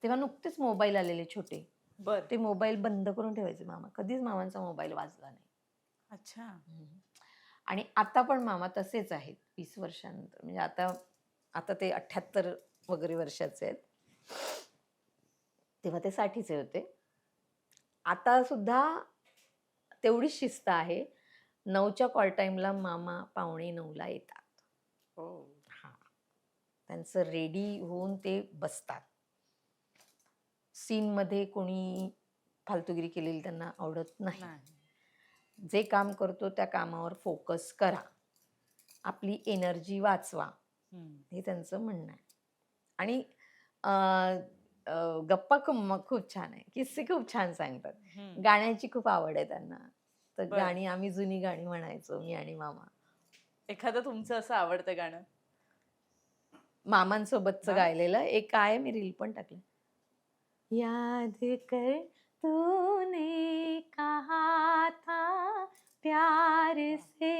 तेव्हा नुकतेच मोबाईल आलेले छोटे. बर. ते मोबाईल बंद करून ठेवायचे मामा. कधीच मामांचा मोबाईल वाजला नाही. अच्छा. आणि आता पण मामा तसेच आहेत 20 वर्षानंतर. म्हणजे आता ते 78 वगैरे वर्षाचे आहेत. तेव्हा ते 60चे होते. आता सुद्धा तेवढीच शिस्त आहे. 9च्या कॉल टाईमला मामा 8:45ला येतात. हो. हा, त्यांचं रेडी होऊन ते बसतात. सीनमध्ये कोणी फालतूगिरी केलेली त्यांना आवडत नाही. नाही. जे काम करतो त्या कामावर फोकस करा, आपली एनर्जी वाचवा, हम्म. हे त्यांचं म्हणणं आहे. आणि गप्पा खूप छान आहे, किस्से खूप छान सांगतात. हम्म. गाण्याची खूप आवड आहे त्यांना. तर बरं. गाणी आम्ही जुनी गाणी म्हणायचो, मी आणि मामा. एखादं तुमचं असं आवडतं गाणं? मामांसोबतचं हा? गायलेलं एक आहे, मी रील पण टाकलं. याद कर तूने कहा था प्यार से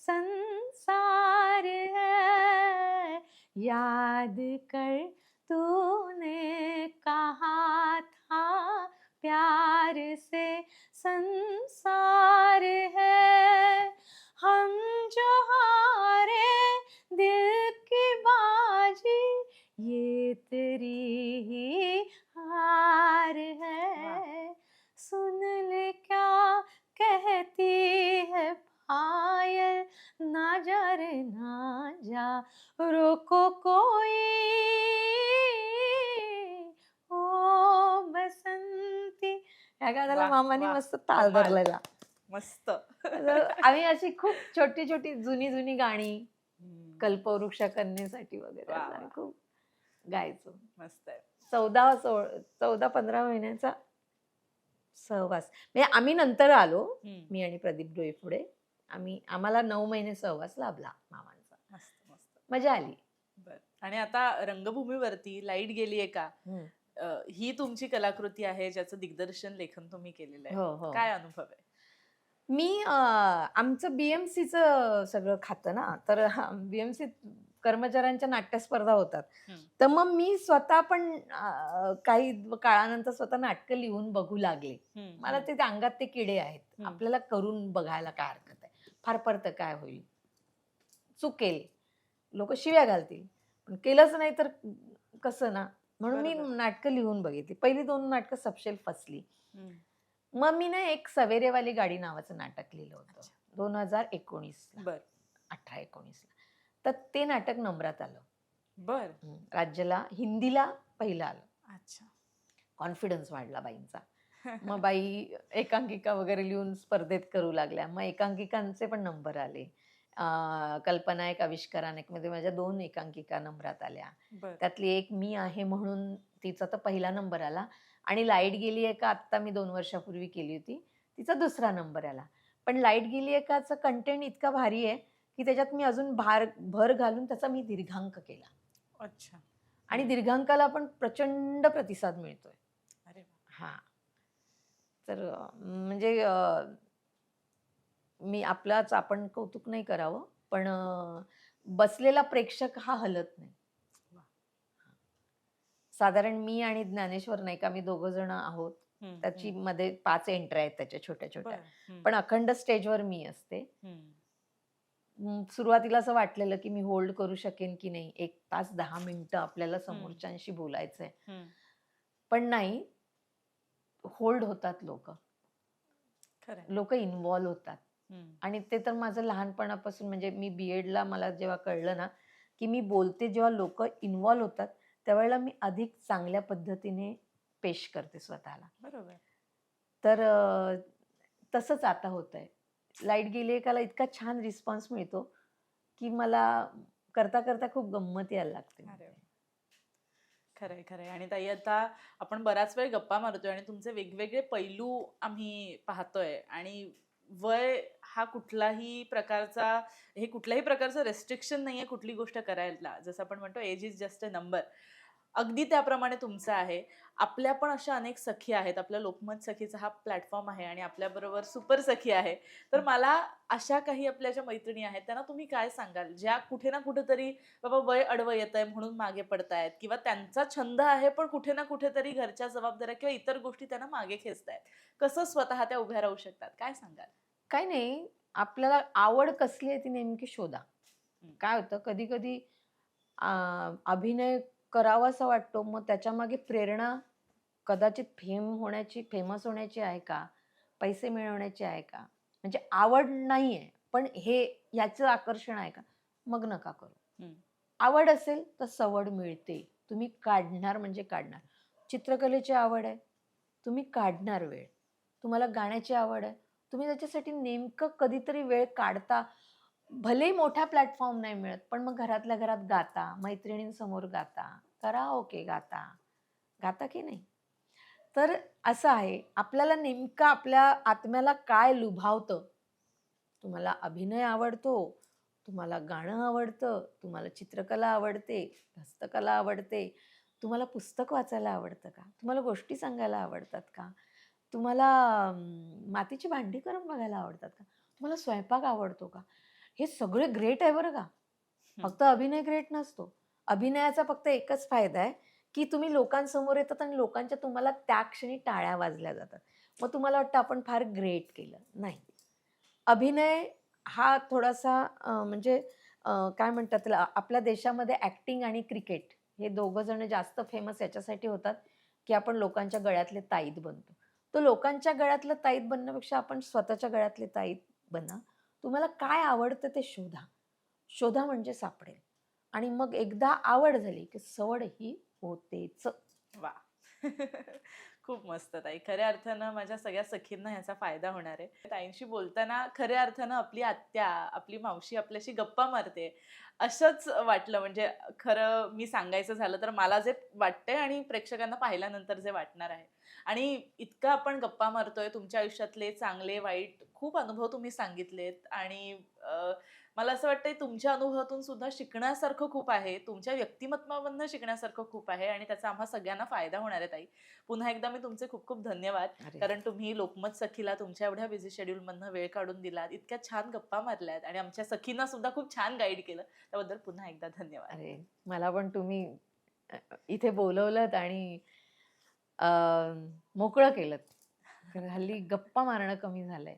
संसार है, याद कर तूने कहा था प्यार से संसार है, हम जो हारे दिल की बाजी ये तेरी ही हार है, सुन ले क्या कहती है पायल, ना जा रे ना जा, रोको कोई, ओ बसंती. या गाण्याला वाह, मामाने वाह. मस्त ताल कमाल. धरलेला. मस्त. तर आम्ही अशी खूप छोटी छोटी जुनी गाणी हम्म. कल्पवृक्ष कन्येसाठी वगैरे वा, असं आम्ही वा. खूप गायचो. मस्त आहे. 14-15 महिन्याचा सहवास. म्हणजे आम्ही नंतर आलो, हम्म. मी आणि प्रदीप डोईफोडे. आम्हाला 9 महिने सहवास लाभला मामांचा. मस्त मस्त. मजा आली. बर. आणि आता रंगभूमीवरती लाईट गेलीये का, ही तुमची कलाकृती आहे ज्याचं दिग्दर्शन लेखन तुम्ही केलेलं हो, आहे. हो. काय अनुभव आहे? मी आमचं BMCचं सगळं खातं ना, तर BMC कर्मचाऱ्यांच्या नाट्यस्पर्धा होतात. हम्म. तर मग मी स्वतः पण काही काळानंतर स्वतः नाटकं लिहून बघू लागले. हम्म. मला ते अंगात ते किडे आहेत. हम्म. आपल्याला करून बघायला काय हरकत आहे. फार पडतं काय होईल, चुकेल, लोक शिव्या घालतील, पण केलंच नाही तर कसं ना. म्हणून मी बरोबर. नाटकं लिहून बघितली. पहिली 2 नाटकं सपशेल फसली. हम्म. मग मी ना एक सवेरेवाली गाडी नावाचं नाटक लिहिलं होतं अच्छा. 2019ला, बर. 18-19ला. तर ते नाटक नंबरात आलं. बर. राज्याला हिंदीला पहिलं आलं. अच्छा. कॉन्फिडन्स वाढला बाईंचा. मग बाई एकांकिका वगैरे लिहून स्पर्धेत करू लागल्या. मग एकांकिकांचे पण नंबर आले. कल्पना एक आविष्काराने मध्ये माझ्या 2 एकांकिका नंबरात आल्या. बर. त्यातली एक मी आहे म्हणून तिचा तर पहिला नंबर आला. आणि लाईट गेली आहे का, आत्ता मी 2 वर्षापूर्वी केली होती, तिचा दुसरा नंबर आला. पण लाईट गेली एकाचं कंटेंट इतका भारी आहे की त्याच्यात मी अजून भर घालून त्याचा मी दीर्घांक केला अच्छा. आणि दीर्घांकाला पण प्रचंड प्रतिसाद मिळतोय. अरे वा. हा तर म्हणजे मी आपण कौतुक नाही करावं, पण बसलेला प्रेक्षक हा हलत नाही. वा. साधारण मी आणि ज्ञानेश्वर नाही का, मी दोघं जण आहोत. त्याची मध्ये 5 एंट्र्या आहेत त्याच्या छोट्या छोट्या, पण अखंड स्टेजवर मी असते. सुरुवातीला असं वाटलेलं की मी होल्ड करू शकेन की नाही, 1 तास 10 मिनिटं आपल्याला समोरच्यांशी बोलायचंय, पण नाही, होल्ड होतात लोक इन्व्हॉल्व्ह होतात. आणि ते तर माझं लहानपणापासून, म्हणजे मी बीएडला मला जेव्हा कळलं ना की मी बोलते जेव्हा लोक इन्व्हॉल्व्ह होतात त्यावेळेला मी अधिक चांगल्या पद्धतीने पेश करते स्वतःला. बरोबर. तर तसंच आता होतंय. लाईट गेली एकाला इतका छान रिस्पॉन्स मिळतो की मला करता करता खूप गंमत यायला लागते. खरंय खरंय. आणि ताई, आता आपण बराच वेळ गप्पा मारतोय आणि तुमचे वेगवेगळे पैलू आम्ही पाहतोय, आणि वय हा कुठल्याही प्रकारचं रेस्ट्रिक्शन नाहीये कुठली गोष्ट करायला. जसं आपण म्हणतो age is just a number, अगदी त्याप्रमाणे तुमचं आहे. आपल्या पण अशा अनेक सखी आहेत. आपल्या लोकमत सखीचा हा प्लॅटफॉर्म आहे आणि आपल्याबरोबर सुपर सखी आहे. तर मला अशा काही आपल्या ज्या मैत्रिणी आहेत त्यांना तुम्ही काय सांगाल, ज्या कुठे ना कुठेतरी बाबा वय अडवं येतंय म्हणून मागे पडतायत, किंवा त्यांचा छंद आहे पण कुठे ना कुठेतरी घरच्या जबाबदाऱ्या किंवा इतर गोष्टी त्यांना मागे खेचतायत, कसं स्वतः त्या उभ्या राहू शकतात, काय सांगाल? काय नाही, आपल्याला आवड कसली आहे ती नेमकी शोधा. काय होतं, कधी कधी अभिनय करावासा वाटतो, मग त्याच्या मागे प्रेरणा कदाचित फेमस होण्याची आहे का, पैसे मिळवण्याची आहे का, म्हणजे आवड नाहीये पण याचं आकर्षण आहे का, मग नका करू. आवड असेल तर सवड मिळते, तुम्ही काढणार म्हणजे काढणार. चित्रकलेची आवड आहे, तुम्ही काढणार वेळ. तुम्हाला गाण्याची आवड आहे, तुम्ही त्याच्यासाठी नेमकं कधीतरी वेळ काढता. भले मोठा प्लॅटफॉर्म नाही मिळत, पण मग घरातल्या घरात गाता, मैत्रिणींसमोर गाता, कराओके गाता की नाही. तर असं आहे, आपल्याला नेमकं आपल्या आत्म्याला काय लुभावतं. तुम्हाला अभिनय आवडतो, तुम्हाला गाणं आवडतं, तुम्हाला चित्रकला आवडते, हस्तकला आवडते, तुम्हाला पुस्तक वाचायला आवडतं का, तुम्हाला गोष्टी सांगायला आवडतात का, तुम्हाला मातीची भांडी करून बघायला आवडतात का, तुम्हाला स्वयंपाक आवडतो का, हे सगळे ग्रेट आहे बरं का. फक्त अभिनय ग्रेट नसतो. अभिनयाचा फक्त एकच फायदा आहे की तुम्ही लोकांसमोर येतात आणि लोकांच्या तुम्हाला त्या क्षणी टाळ्या वाजल्या जातात, मग तुम्हाला वाटतं आपण फार ग्रेट केलं. नाही, अभिनय हा थोडासा म्हणजे काय म्हणतात त्याला, आपल्या देशामध्ये ऍक्टिंग आणि क्रिकेट हे दोघं जण जास्त फेमस याच्यासाठी होतात की आपण लोकांच्या गळ्यातले ताईत बनतो. तो लोकांच्या गळ्यातलं ताईत बनण्यापेक्षा आपण स्वतःच्या गळ्यातले ताईत बना. तुम्हाला काय आवडतं ते शोधा म्हणजे सापडेल. आणि मग एकदा आवड झाली की सवड ही होतेच. वा. खूप मस्त ताई. खऱ्या अर्थानं माझ्या सगळ्या सखींना ह्याचा फायदा होणार आहे. ताईंशी बोलताना खऱ्या अर्थानं आपली आत्या, आपली मावशी आपल्याशी गप्पा मारते असंच वाटलं. म्हणजे खरं मी सांगायचं झालं तर मला जे वाटतंय आणि प्रेक्षकांना पाहिल्यानंतर जे वाटणार आहे, आणि इतकं आपण गप्पा मारतोय, तुमच्या आयुष्यातले चांगले वाईट खूप अनुभव तुम्ही सांगितलेत, आणि मला असं वाटतंय तुमच्या अनुभवातून सुद्धा शिकण्यासारखं खूप आहे, तुमच्या व्यक्तिमत्वामधनं शिकण्यासारखं खूप आहे, आणि त्याचा आम्हा सगळ्यांना फायदा होणार आहे ताई. पुन्हा एकदा मी तुमचे खूप खूप धन्यवाद. कारण तुम्ही लोकमत सखीला तुमच्या एवढ्या बिझी शेड्यूल मधनं वेळ काढून दिलात, इतक्या छान गप्पा मारल्यात आणि आमच्या सखींना सुद्धा खूप छान गाईड केलं, त्याबद्दल पुन्हा एकदा धन्यवाद. अरे, मला पण तुम्ही इथे बोलवलंत आणि मोकळं केलं. हल्ली गप्पा मारणं कमी झालंय,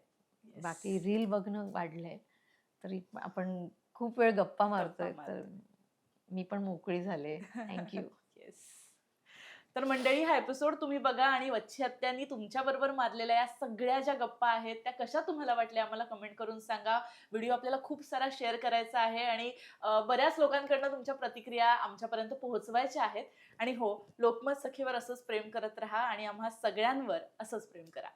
बाकी रील बघणं वाढलंय, तरी आपण खूप वेळ गप्पा मारतोय, तर मी पण मोकळी झाले. थँक्यू. येस. तर मंडळी, हा एपिसोड तुम्ही बघा आणि वच्छी आत्यांनी तुमच्या बरोबर मारलेल्या या सगळ्या ज्या गप्पा आहेत त्या कशा तुम्हाला वाटल्या आम्हाला कमेंट करून सांगा. व्हिडिओ आपल्याला खूप सारा शेअर करायचा आहे आणि बऱ्याच लोकांकडनं तुमच्या प्रतिक्रिया आमच्यापर्यंत पोहोचवायच्या आहेत. आणि हो, लोकमत सखीवर असंच प्रेम करत राहा आणि आम्हा सगळ्यांवर असंच प्रेम करा.